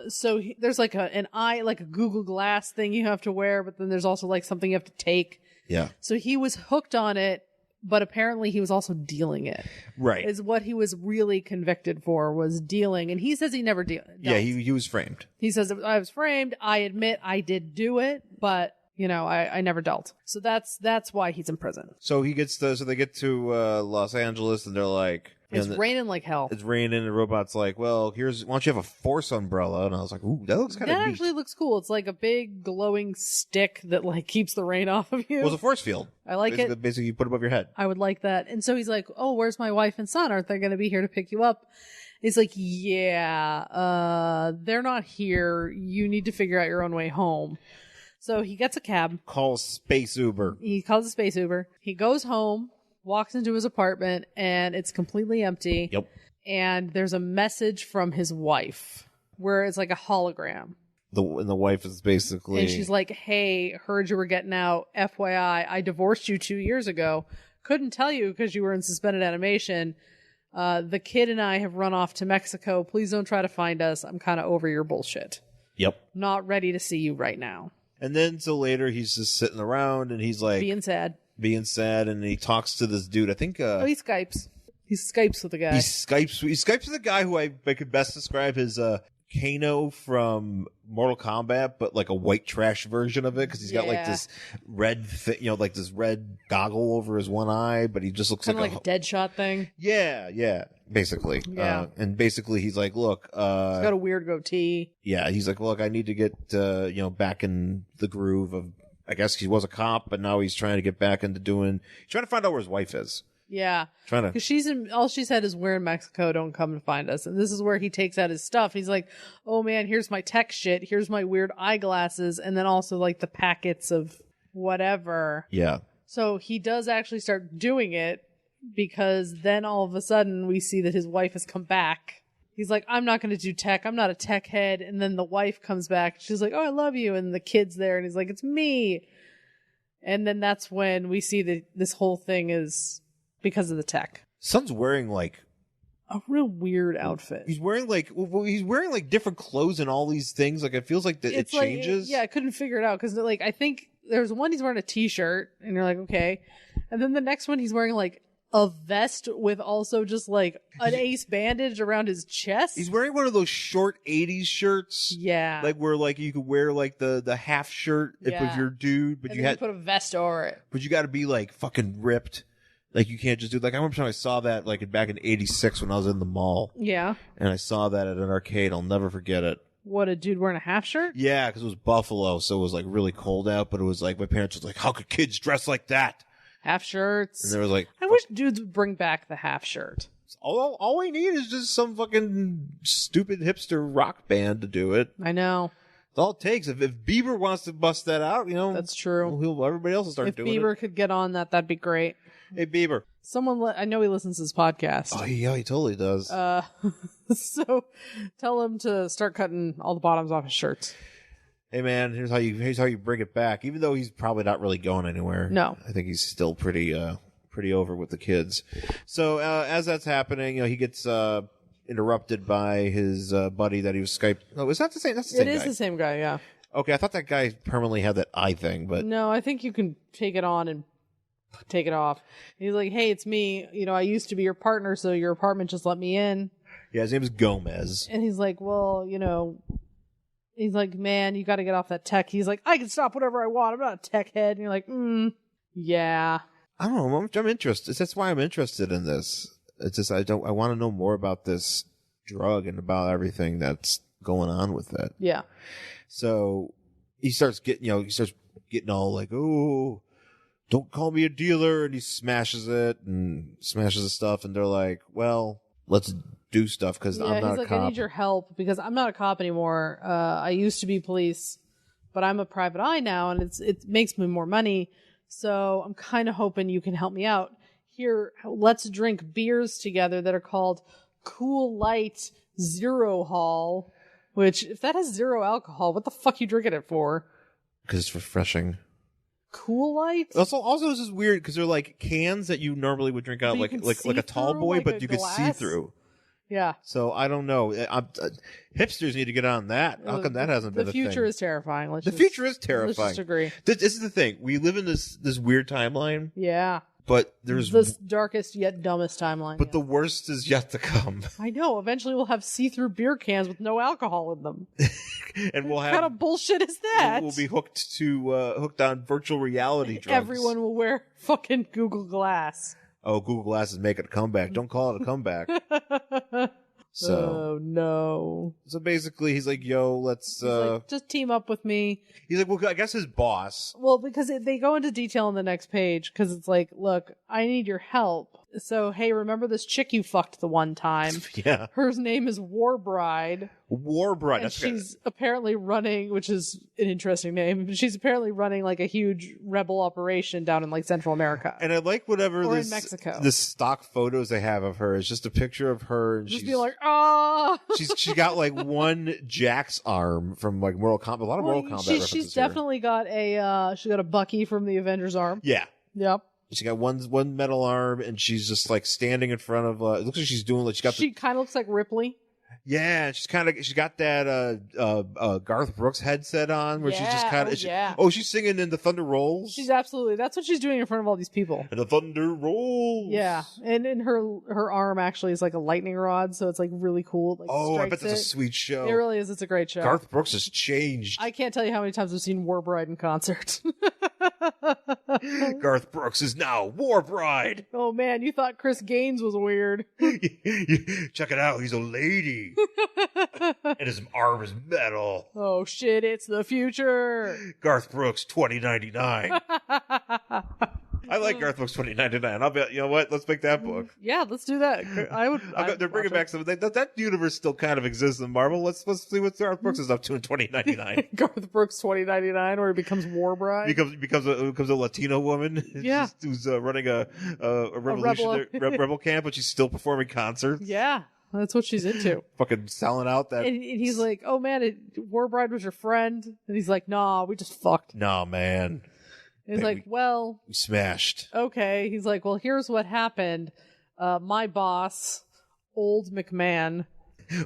So there's like an eye, like a Google Glass thing you have to wear, but then there's also like something you have to take. Yeah. So he was hooked on it, but apparently he was also dealing it. Right. Is what he was really convicted for, was dealing. And he says he never dealt. Yeah, he was framed. He says, I was framed. I admit I did do it, but you know, I never dealt. So that's why he's in prison. So he gets so they get to Los Angeles and they're like, it's raining like hell. It's raining, and the robot's like, well, why don't you have a force umbrella? And I was like, ooh, that looks kind of neat. That actually looks cool. It's like a big glowing stick that like keeps the rain off of you. Well, it's a force field. I like it. Basically, you put it above your head. I would like that. And so he's like, oh, where's my wife and son? Aren't they going to be here to pick you up? He's like, yeah, they're not here. You need to figure out your own way home. So he gets a cab. Calls Space Uber. He calls a Space Uber. He goes home, walks into his apartment, and it's completely empty. Yep. And there's a message from his wife where it's like a hologram. And the wife is basically... And she's like, hey, heard you were getting out. FYI, I divorced you 2 years ago. Couldn't tell you because you were in suspended animation. The kid and I have run off to Mexico. Please don't try to find us. I'm kind of over your bullshit. Yep. Not ready to see you right now. And then so later he's just sitting around and he's like... Being sad, and he talks to this dude. I think... he Skypes. He Skypes with a guy. He Skypes with a guy who I could best describe as Kano from Mortal Kombat, but like a white trash version of it, because he's got like this red, like this red goggle over his one eye, but he just looks kind of like a Deadshot thing. Yeah, basically. Yeah. And basically he's like, look, he's got a weird goatee. Yeah, he's like, look, I need to get back in the groove of. I guess he was a cop, but now he's trying to get back into trying to find out where his wife is. Yeah. Because all she said is, we're in Mexico, don't come and find us. And this is where he takes out his stuff. He's like, oh man, here's my tech shit. Here's my weird eyeglasses. And then also like the packets of whatever. Yeah. So he does actually start doing it, because then all of a sudden we see that his wife has come back. He's like, I'm not going to do tech. I'm not a tech head. And then the wife comes back. She's like, oh, I love you. And the kid's there. And he's like, it's me. And then that's when we see that this whole thing is because of the tech. Son's wearing like a real weird outfit. He's wearing like different clothes and all these things. Like it feels like it changes. Yeah, I couldn't figure it out, because like I think there's one he's wearing a t-shirt and you're like, okay, and then the next one he's wearing like a vest with also just like an ace bandage around his chest. He's wearing one of those short 80s shirts. Yeah. Like where like you could wear like the half shirt if you're a dude, but and you put a vest over it. But you got to be like fucking ripped. Like you can't just do like I remember when I saw that like back in '86 when I was in the mall. Yeah. And I saw that at an arcade. I'll never forget it. What, a dude wearing a half shirt? Yeah, because it was Buffalo, so it was like really cold out. But it was like my parents was like, "How could kids dress like that?" Half shirts. And they were like, I wish dudes would bring back the half shirt. All we need is just some fucking stupid hipster rock band to do it. I know. That's all it takes. If Bieber wants to bust that out, that's true. Everybody else will start doing it. If Bieber could get on that'd be great. Hey, Bieber. I know he listens to this podcast. Oh, yeah, he totally does. So tell him to start cutting all the bottoms off his shirts. Hey, man, here's how you bring it back. Even though he's probably not really going anywhere. No. I think he's still pretty over with the kids. So as that's happening, he gets interrupted by his buddy that he was Skyped. No, is that the same? That's the same guy. It is the same guy, yeah. Okay, I thought that guy permanently had that eye thing, but no, I think you can take it on and take it off. He's like, hey, it's me. I used to be your partner, so your apartment just let me in. Yeah, his name is Gomez. And he's like, well, he's like, man, you got to get off that tech. He's like, I can stop whatever I want. I'm not a tech head. And you're like, yeah. I don't know. I'm interested. That's why I'm interested in this. It's just I want to know more about this drug and about everything that's going on with it. Yeah. So he starts getting all like, oh, don't call me a dealer, and he smashes it and smashes the stuff, and they're like, well, let's do stuff because I'm not a cop. I need your help because I'm not a cop anymore. I used to be police, but I'm a private eye now, and it makes me more money. So I'm kind of hoping you can help me out. Here, let's drink beers together that are called Cool Light Zero Hall, which, if that has zero alcohol, what the fuck are you drinking it for? Because it's refreshing. Cool Light? Also, this is weird because they're like cans that you normally would drink out like a tall boy, like but you could see through. Yeah. So I don't know. Hipsters need to get on that. How come that hasn't been a thing? The future is terrifying. The future is terrifying. Let's just agree. This is the thing. We live in this weird timeline. Yeah. But there's the darkest yet dumbest timeline. But the worst is yet to come. I know. Eventually, we'll have see-through beer cans with no alcohol in them. And we'll have what kind of bullshit is that? We'll be hooked on virtual reality drugs. Everyone will wear fucking Google Glass. Oh, Google Glass is making a comeback. Don't call it a comeback. So, oh no. So basically, he's like, "Yo, let's just team up with me." He's like, "Well, I guess his boss." Well, because they go into detail on the next page because it's like, "Look, I need your help. So, hey, remember this chick you fucked the one time? Yeah. Her name is War Bride. War Bride. And she's apparently running, which is an interesting name. She's apparently running like a huge rebel operation down in like Central America. And I like whatever or in Mexico. The stock photos they have of her is just a picture of her, and just be like, ah. She got like one Jack's arm from like Mortal Kombat. A lot of Mortal Kombat references. She's definitely got a Bucky from the Avengers arm. Yeah. Yep. She got one metal arm, and she's just like standing in front of. It looks like she's doing like she kind of looks like Ripley. Yeah, she's got that Garth Brooks headset on, where she's just kind of. She's singing in the Thunder Rolls. That's what she's doing in front of all these people. And the Thunder Rolls. Yeah, and her arm actually is like a lightning rod, so it's like really cool. Like, I bet that's a sweet show. It really is. It's a great show. Garth Brooks has changed. I can't tell you how many times I've seen War Bride in concert. Garth Brooks is now War Bride. Oh man, you thought Chris Gaines was weird. Check it out, he's a lady. And his arm is metal. Oh shit, it's the future. Garth Brooks 2099. I like Garth Brooks 2099. I'll bet, you know what? Let's make that book. Yeah, let's do that. They're bringing back some. That universe still kind of exists in Marvel. Let's see what Garth Brooks is up to in 2099. Garth Brooks 2099, where he becomes War Bride. Becomes a Latino woman. Yeah, who's running a revolutionary rebel camp, but she's still performing concerts. Yeah. That's what she's into. Fucking selling out that. And he's like, oh man, War Bride was your friend. And he's like, nah, we just fucked. Nah, man. And he's like, well. We smashed. Okay. He's like, well, here's what happened. My boss, Old McMahon.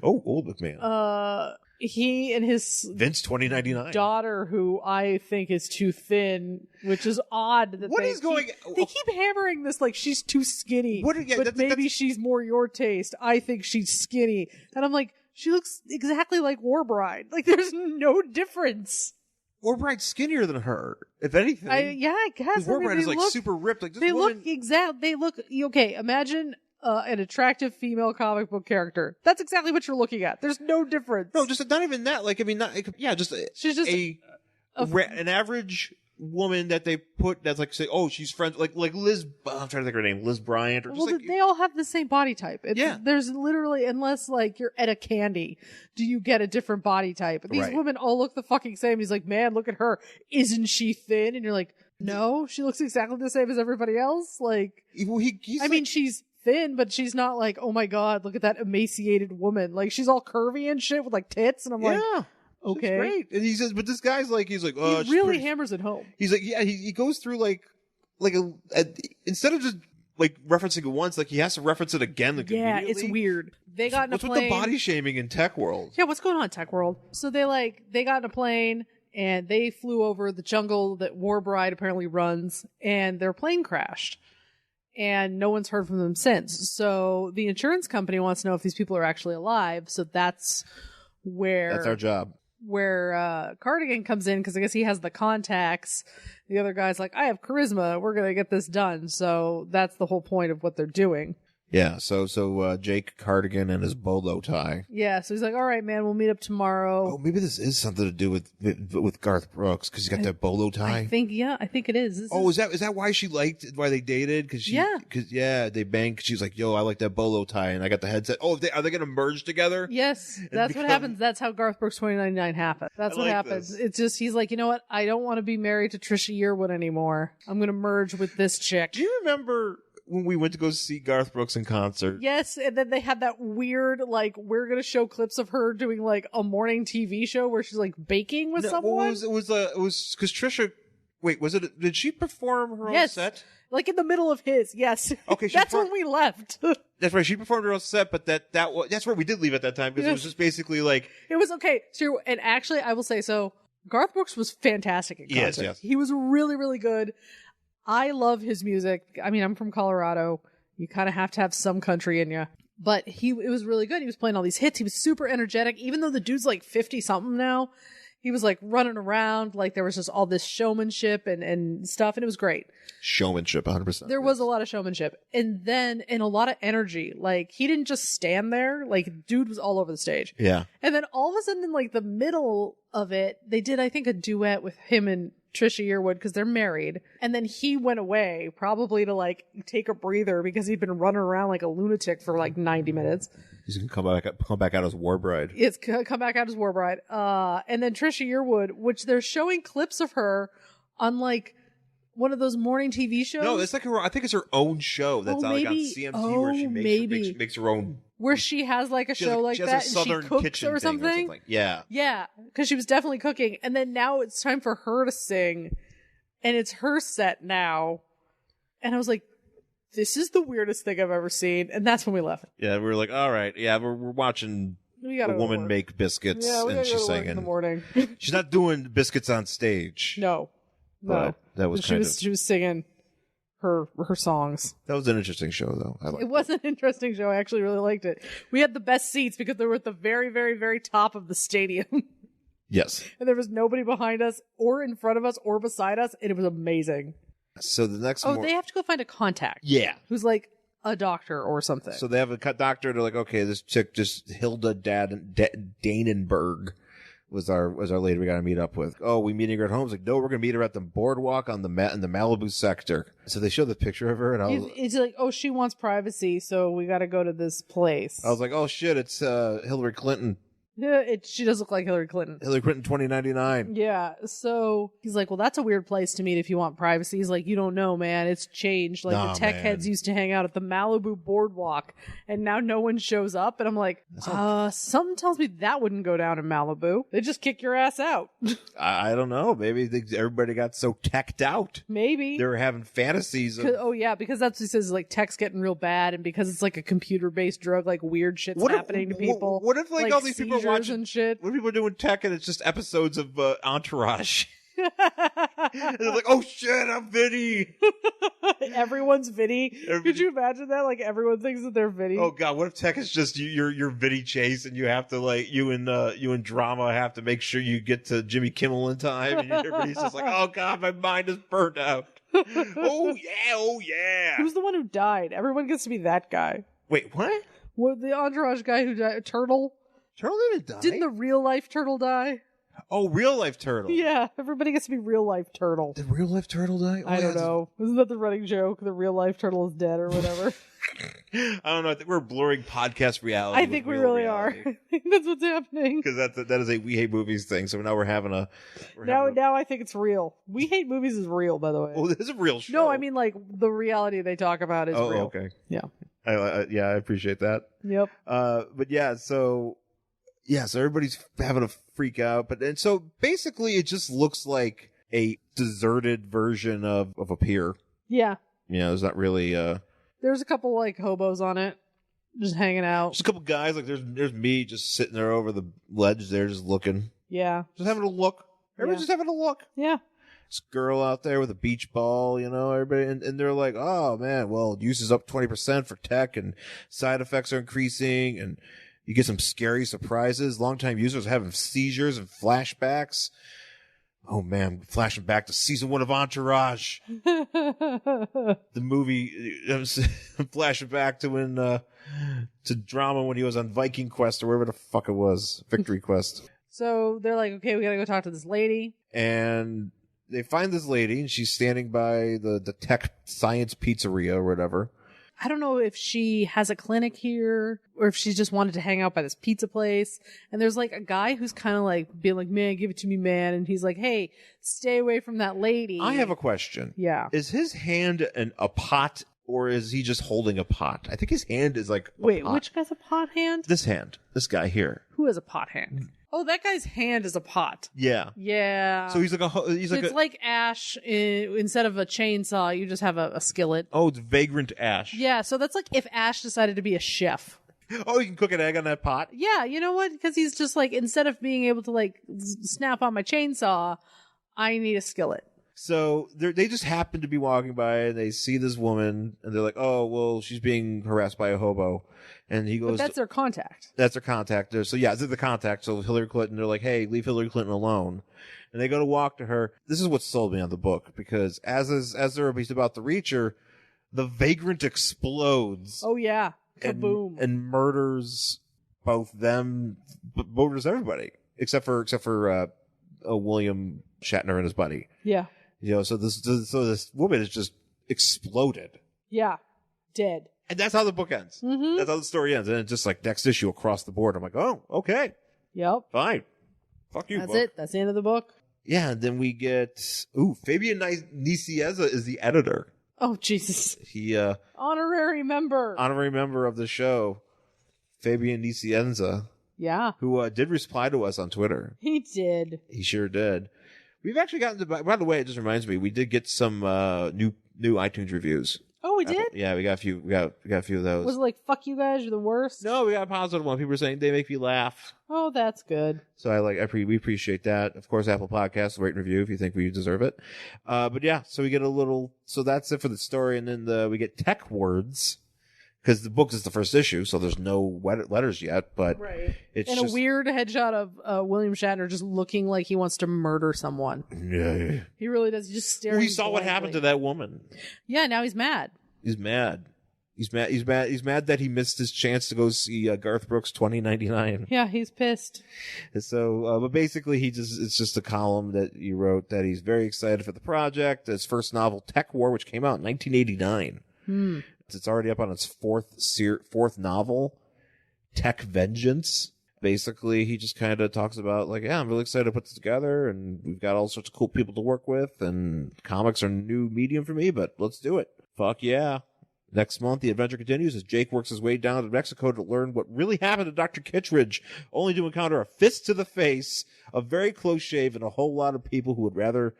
Oh, Old McMahon. He and his Vince 2099 daughter, who I think is too thin, which is odd that they keep hammering this like she's too skinny. But maybe she's more your taste. I think she's skinny, and I'm like, she looks exactly like War Bride. Like there's no difference. War Bride's skinnier than her, if anything. I guess. War Bride is like super ripped. Like they look okay. Imagine. An attractive female comic book character. That's exactly what you're looking at. There's no difference. No, just not even that. Like, I mean, she's just an average woman that they put that's like say, oh, she's friends like Liz. I'm trying to think of her name, Liz Bryant, or just they all have the same body type. There's literally, unless like you're Etta Candy, do you get a different body type? These women all look the fucking same. He's like, man, look at her. Isn't she thin? And you're like, no, she looks exactly the same as everybody else. Like, I mean, she's thin, but she's not like, oh my god, look at that emaciated woman. Like she's all curvy and shit with like tits, and I'm like, okay, great. And he says, but this guy's like, he really hammers it home. He's like, yeah, he goes through like instead of just like referencing it once, like he has to reference it again. Like, yeah, it's weird. They got in a plane. What's with the body shaming in TekWorld? Yeah, what's going on in TekWorld? So they got in a plane and they flew over the jungle that War Bride apparently runs, and their plane crashed. and no one's heard from them since. So the insurance company wants to know if these people are actually alive. So that's our job. Where Cardigan comes in, because I guess he has the contacts. The other guy's like, I have charisma. We're going to get this done. So that's the whole point of what they're doing. Yeah, so Jake Cardigan and his bolo tie. Yeah, so he's like, all right, man, we'll meet up tomorrow. Oh, maybe this is something to do with Garth Brooks, because he's got that bolo tie. I think it is. Is that why she liked, why they dated? Because they banged. She was like, yo, I like that bolo tie, and I got the headset. Oh, are they going to merge together? Yes, that's what happens. That's how Garth Brooks 2099 happened. That's what happens. This. It's just, he's like, you know what? I don't want to be married to Trisha Yearwood anymore. I'm going to merge with this chick. Do you remember when we went to go see Garth Brooks in concert? Yes, and then they had that weird, like, we're going to show clips of her doing, like, a morning TV show where she's, like, baking with someone. It was because Trisha, did she perform her own set? Like in the middle of his, yes. Okay, that's when we left. That's right, she performed her own set, but that's where we did leave at that time, because it was just basically like... It was okay. So, and actually, I will say, so, Garth Brooks was fantastic in concert. Yes. He was really, really good. I love his music. I mean, I'm from Colorado. You kind of have to have some country in you. But it was really good. He was playing all these hits. He was super energetic. Even though the dude's like 50-something now, he was like running around. Like there was just all this showmanship and stuff. And it was great. Showmanship, 100%. There was a lot of showmanship. And a lot of energy. Like he didn't just stand there. Like dude was all over the stage. Yeah. And then all of a sudden in like the middle of it, they did, I think, a duet with him and Trisha Yearwood, because they're married. And then he went away probably to like take a breather because he'd been running around like a lunatic for like 90 minutes. He's gonna come back out as War Bride. It's come back out as War Bride. And then Trisha Yearwood, which they're showing clips of her on like one of those morning TV shows. No, it's like I think it's her own show that's like on CMT where she makes her own. Where she has like a show like that and she cooks or something. Yeah. Yeah, because she was definitely cooking. And then now it's time for her to sing. And it's her set now. And I was like, this is the weirdest thing I've ever seen. And that's when we left. Yeah, we were like, all right. Yeah, we're watching a woman make biscuits and she's singing. In the morning. She's not doing biscuits on stage. No. But that was she was singing her songs. That was an interesting show, though. It was an interesting show. I actually really liked it. We had the best seats because they were at the very, very, very top of the stadium. Yes. And there was nobody behind us or in front of us or beside us, and it was amazing. So the next... they have to go find a contact. Yeah. Who's like a doctor or something. So they have a doctor. They're like, okay, this chick, just Hilda Danenberg was our lady we got to meet up with. Oh, we meeting her at home? It's like, no, we're gonna meet her at the boardwalk in the Malibu sector. So they show the picture of her, and it's like, oh, she wants privacy, so we got to go to this place. I was like, oh shit, it's Hillary Clinton. Yeah, she does look like Hillary Clinton. Hillary Clinton 2099. Yeah, so he's like, well, that's a weird place to meet if you want privacy. He's like, you don't know, man. It's changed. Like, the tech heads used to hang out at the Malibu boardwalk, and now no one shows up. And I'm like, something tells me that wouldn't go down in Malibu. They just kick your ass out. I don't know. Maybe everybody got so teched out. Maybe. They were having fantasies. Because that's what he says, like, tech's getting real bad, and because it's like a computer-based drug, like, weird shit's happening to people. What if, like all these people are watching and shit? What if people are doing tech and it's just episodes of Entourage? And they're like, oh shit, I'm Vinny. Everyone's Vinny. Could you imagine that? Like everyone thinks that they're Vinny. Oh god, what if tech is just you're Vinny Chase, and you have to like you and drama have to make sure you get to Jimmy Kimmel in time, and everybody's just like, oh god, my mind is burnt out. Oh yeah. Who's the one who died? Everyone gets to be that guy. Wait, what? What, the Entourage guy who died? Turtle? Turtle didn't die. Didn't the real life Turtle die? Oh, real life Turtle. Yeah, everybody gets to be real life Turtle. Did real life Turtle die? I don't know. Isn't that the running joke? The real life Turtle is dead or whatever. I don't know. I think we're blurring podcast reality. I think we really are. I think that's what's happening. Because that is a We Hate Movies thing. So now we're having a... Now I think it's real. We Hate Movies is real, by the way. Oh, this is a real show. No, I mean like the reality they talk about is real. Oh, okay. Yeah. I appreciate that. Yep. But yeah, so everybody's having a freak out. And so basically it just looks like a deserted version of a pier. Yeah. You know, there's not really... There's a couple like hobos on it, just hanging out. Just a couple guys, like there's me just sitting there over the ledge there, just looking. Yeah. Just having a look. Everybody's just having a look. Yeah. girl out there with a beach ball, everybody, and they're like, oh man, well, use is up 20% for tech and side effects are increasing and you get some scary surprises. Longtime users having seizures and flashbacks. Oh man, flashing back to season 1 of Entourage. The movie, flashing back to when, to drama when he was on Viking Quest or wherever the fuck it was. Victory Quest. So they're like, okay, we gotta go talk to this lady. And they find this lady and she's standing by the tech science pizzeria or whatever. I don't know if she has a clinic here or if she just wanted to hang out by this pizza place. And there's like a guy who's kind of like being like, man, give it to me, man. And he's like, hey, stay away from that lady. I have a question. Yeah. Is his hand a pot or is he just holding a pot? I think his hand is like a Wait, pot. which guy's a pot hand? This hand. This guy here. Who has a pot hand? Oh, that guy's hand is a pot. Yeah. Yeah. So he's like Ash. Instead of a chainsaw, you just have a skillet. Oh, it's vagrant Ash. Yeah, so that's like if Ash decided to be a chef. Oh, you can cook an egg on that pot? Yeah, you know what? Because he's just like, instead of being able to like snap on my chainsaw, I need a skillet. So they just happen to be walking by and they see this woman and they're like, oh, well, she's being harassed by a hobo. And he goes, but that's their contact. That's their contact. So yeah, they're the contact. So Hillary Clinton, they're like, hey, leave Hillary Clinton alone. And they go to walk to her. This is what sold me on the book because as they're about to reach her, the vagrant explodes. Oh yeah. Kaboom. And murders both them, murders everybody except for William Shatner and his buddy. Yeah. So this woman is just exploded. Yeah. Dead. And that's how the book ends. Mm-hmm. That's how the story ends. And it's just like next issue across the board. I'm like, oh, okay. Yep. Fine. Fuck you, That's book. it. That's the end of the book. Yeah, and then we get Fabian Nicieza is the editor. Oh Jesus. He honorary member of the show. Fabian Nicieza. Yeah. Who did reply to us on Twitter. He did. He sure did. We've actually gotten to, by the way, it just reminds me, we did get some new iTunes reviews. Oh, we did? Yeah, we got a few. We got a few of those. Was it like, fuck you guys, you're the worst? No, we got a positive one. People are saying they make me laugh. Oh, that's good. So we appreciate that. Of course, Apple Podcasts, rate and review if you think we deserve it. But yeah, so we get a little. So that's it for the story, and then we get TekWords because the book is the first issue, so there's no letters yet. But right, it's and just a weird headshot of William Shatner just looking like he wants to murder someone. Yeah, he really does. He's just staring. We saw what happened to that woman. Yeah, now he's mad. He's mad. He's mad that he missed his chance to go see Garth Brooks 2099. Yeah, he's pissed. And so, but basically it's just a column that you wrote that he's very excited for the project. His first novel, TekWorld, which came out in 1989. It's already up on its fourth novel, Tech Vengeance. Basically, he just kind of talks about like, yeah, I'm really excited to put this together and we've got all sorts of cool people to work with and comics are a new medium for me, but let's do it. Fuck yeah. Next month, the adventure continues as Jake works his way down to Mexico to learn what really happened to Dr. Kittredge, only to encounter a fist to the face, a very close shave, and a whole lot of people who would rather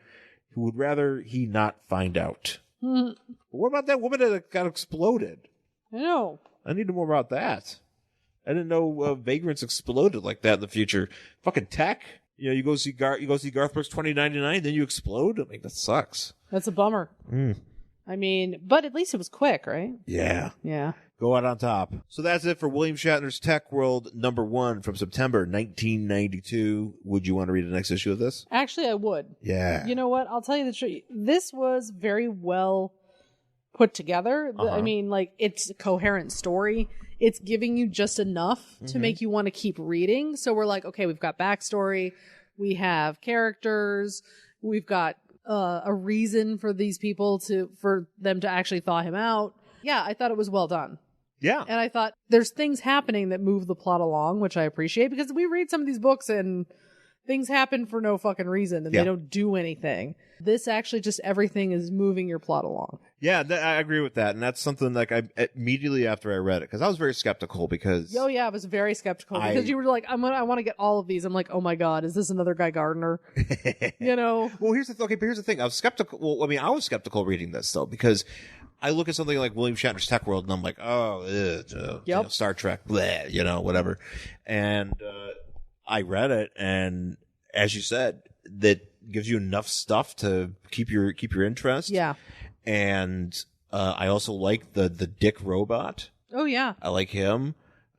he not find out. But what about that woman that got exploded? I know. I need to know more about that. I didn't know vagrants exploded like that in the future. Fucking tech. You go see Garth Brooks 2099, then you explode. I mean, that sucks. That's a bummer. I mean, but at least it was quick, right? Yeah. Yeah. Go out on top. So that's it for William Shatner's TekWorld #1 from September 1992. Would you want to read the next issue of this? Actually, I would. Yeah. You know what? I'll tell you the truth. This was very well put together. I mean, like, it's a coherent story. It's giving you just enough to make you want to keep reading. So we're like, okay, we've got backstory. We have characters. We've got a reason for these people for them to actually thaw him out. Yeah, I thought it was well done. Yeah. And I thought there's things happening that move the plot along, which I appreciate because we read some of these books and things happen for no fucking reason and they don't do anything. This actually just everything is moving your plot along. Yeah, I agree with that. And that's something like I immediately after I read it, because I was very skeptical because... Oh, yeah, I was very skeptical because you were like, I want to get all of these. I'm like, oh my God, is this another Guy Gardner? You know? Well, here's the thing. I was skeptical. Well, I mean, I was skeptical reading this though, because I look at something like William Shatner's TekWorld and I'm like, oh, Star Trek, bleh, whatever. And I read it, and as you said, that gives you enough stuff to keep your interest. Yeah. And I also like the Dick robot. Oh yeah. I like him.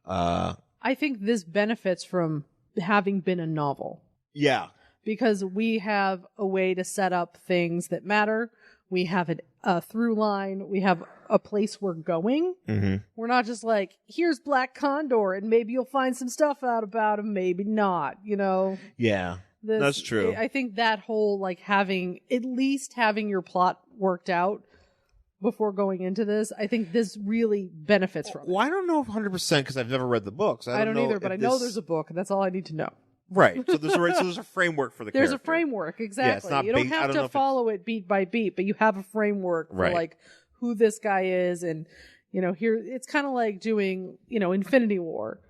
I think this benefits from having been a novel. Yeah. Because we have a way to set up things that matter. We have a through line. We have a place we're going. Mm-hmm. We're not just like, here's Black Condor, and maybe you'll find some stuff out about him, maybe not, you know? Yeah, that's true. I think that whole, like, at least having your plot worked out before going into this, I think this really benefits from it. Well, I don't know 100% because I've never read the books. I don't either, but I know there's a book, and that's all I need to know. Right. So there's a framework for the character. There's a framework, exactly. Yeah, it's not you don't have to follow it beat by beat, but you have a framework for like who this guy is, and here it's kind of like doing Infinity War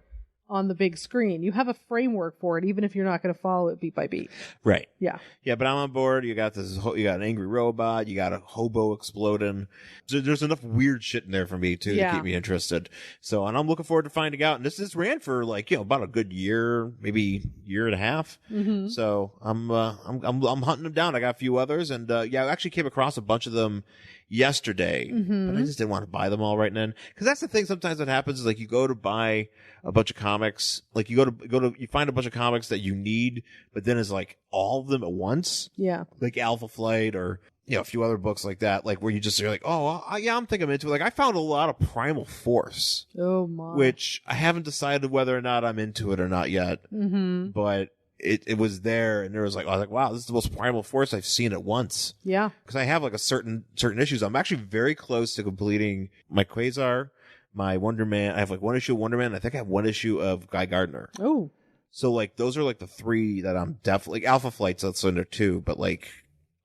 on the big screen. You have a framework for it, even if you're not going to follow it beat by beat. Right. Yeah. Yeah, but I'm on board. You got an angry robot. You got a hobo exploding. So there's enough weird shit in there for me too to keep me interested. So, and I'm looking forward to finding out. And this ran for about a good year, maybe year and a half. Mm-hmm. So I'm hunting them down. I got a few others, and I actually came across a bunch of them yesterday, but I just didn't want to buy them all right then. Because that's the thing. Sometimes what happens is like you go to buy a bunch of comics, like you you find a bunch of comics that you need, but then it's like all of them at once. Yeah. Like Alpha Flight or a few other books like that, like where you're like, oh yeah, I'm thinking I'm into it. Like I found a lot of Primal Force. Oh my. Which I haven't decided whether or not I'm into it or not yet. Mm-hmm. But it was there, and I was like, wow, this is the most Primal Force I've seen at once. Yeah. Because I have like a certain issues. I'm actually very close to completing my Quasar, my Wonder Man. I have like one issue of Wonder Man. I think I have one issue of Guy Gardner. Oh. So like those are like the three that I'm definitely like, Alpha Flight's that's in there too, but like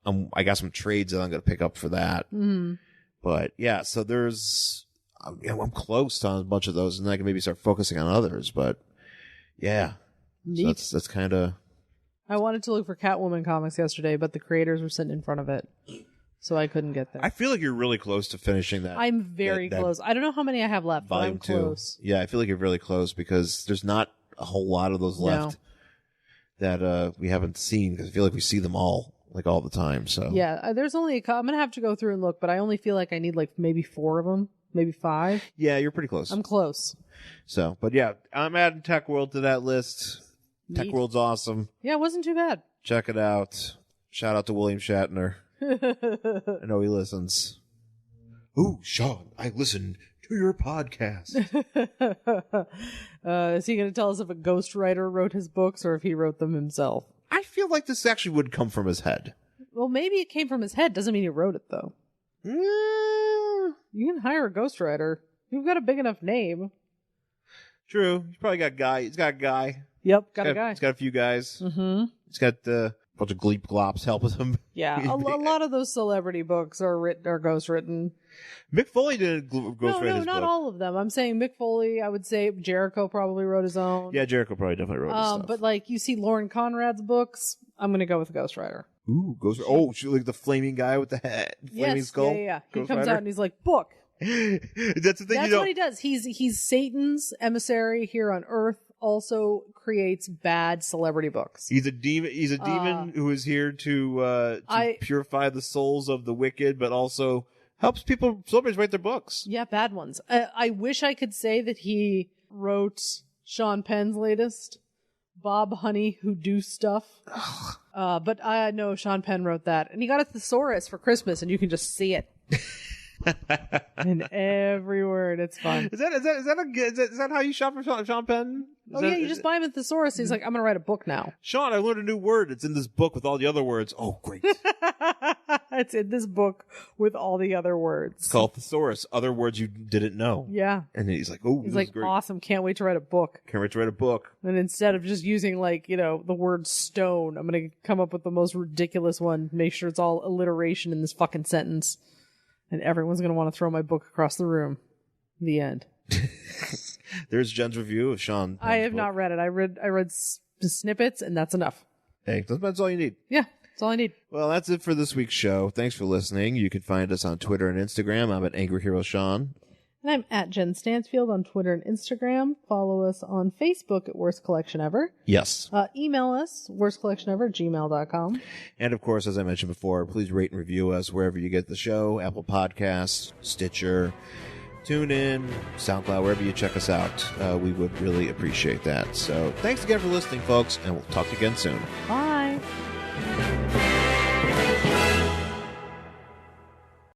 I got some trades that I'm gonna pick up for that. Mm-hmm. But yeah, so I'm close to a bunch of those, and I can maybe start focusing on others. But yeah. Neat. So that's kind of. I wanted to look for Catwoman comics yesterday, but the creators were sitting in front of it, so I couldn't get there. I feel like you're really close to finishing that. I'm very close. I don't know how many I have left, but I'm close. Yeah, I feel like you're really close because there's not a whole lot of those left that we haven't seen, because I feel like we see them all the time. So yeah, there's only I'm gonna have to go through and look, but I only feel like I need like maybe 4 of them, maybe 5. Yeah, you're pretty close. I'm close. So, but yeah, I'm adding TekWorld to that list. Neat. TekWorld's awesome. Yeah, it wasn't too bad. Check it out. Shout out to William Shatner. I know he listens. Ooh, Sean, I listen to your podcast. Is he going to tell us if a ghostwriter wrote his books or if he wrote them himself? I feel like this actually would come from his head. Well, maybe it came from his head. Doesn't mean he wrote it, though. You can hire a ghostwriter. You've got a big enough name. True. He's probably got a guy. He's got a guy. Yep, got a guy. He's got a few guys. Mm-hmm. He's got a bunch of gleep glops helping him. Yeah, a lot of those celebrity books are ghostwritten. Mick Foley did ghostwrite his book. Not all of them. I'm saying Mick Foley. I would say Jericho probably wrote his own. Yeah, Jericho probably definitely wrote his stuff. But like you see Lauren Conrad's books, I'm going to go with a ghostwriter. Ooh, ghostwriter. Oh, she like the flaming guy with the head, flaming skull. Yeah. He comes out and he's like, book. That's the thing. That's what he does. He's Satan's emissary here on Earth. Also creates bad celebrity books. He's a demon. He's a demon who is here to purify the souls of the wicked, but also helps celebrities write their books. Yeah, bad ones. I wish I could say that he wrote Sean Penn's latest, Bob Honey Who Do Stuff. But I know Sean Penn wrote that, and he got a thesaurus for Christmas, and you can just see it. In every word, it's fun. Is that how you shop for Sean Penn? You just buy him a thesaurus. He's like, I'm gonna write a book now. Sean, I learned a new word. It's in this book with all the other words. Oh, great! It's in this book with all the other words. It's called thesaurus. Other words you didn't know. Yeah. And he's like, oh, he's like, awesome! Can't wait to write a book. Can't wait to write a book. And instead of just using the word stone, I'm gonna come up with the most ridiculous one. Make sure it's all alliteration in this fucking sentence. And everyone's going to want to throw my book across the room. The end. There's Jen's review of Sean. I have not read it. I read snippets, and that's enough. Hey, that's all you need. Yeah, that's all I need. Well, that's it for this week's show. Thanks for listening. You can find us on Twitter and Instagram. I'm at Angry Hero Sean. And I'm at Jen Stansfield on Twitter and Instagram. Follow us on Facebook at Worst Collection Ever. Yes. Email us, worstcollectionever@gmail.com. And of course, as I mentioned before, please rate and review us wherever you get the show. Apple Podcasts, Stitcher, TuneIn, SoundCloud, wherever you check us out. We would really appreciate that. So thanks again for listening, folks, and we'll talk to you again soon. Bye.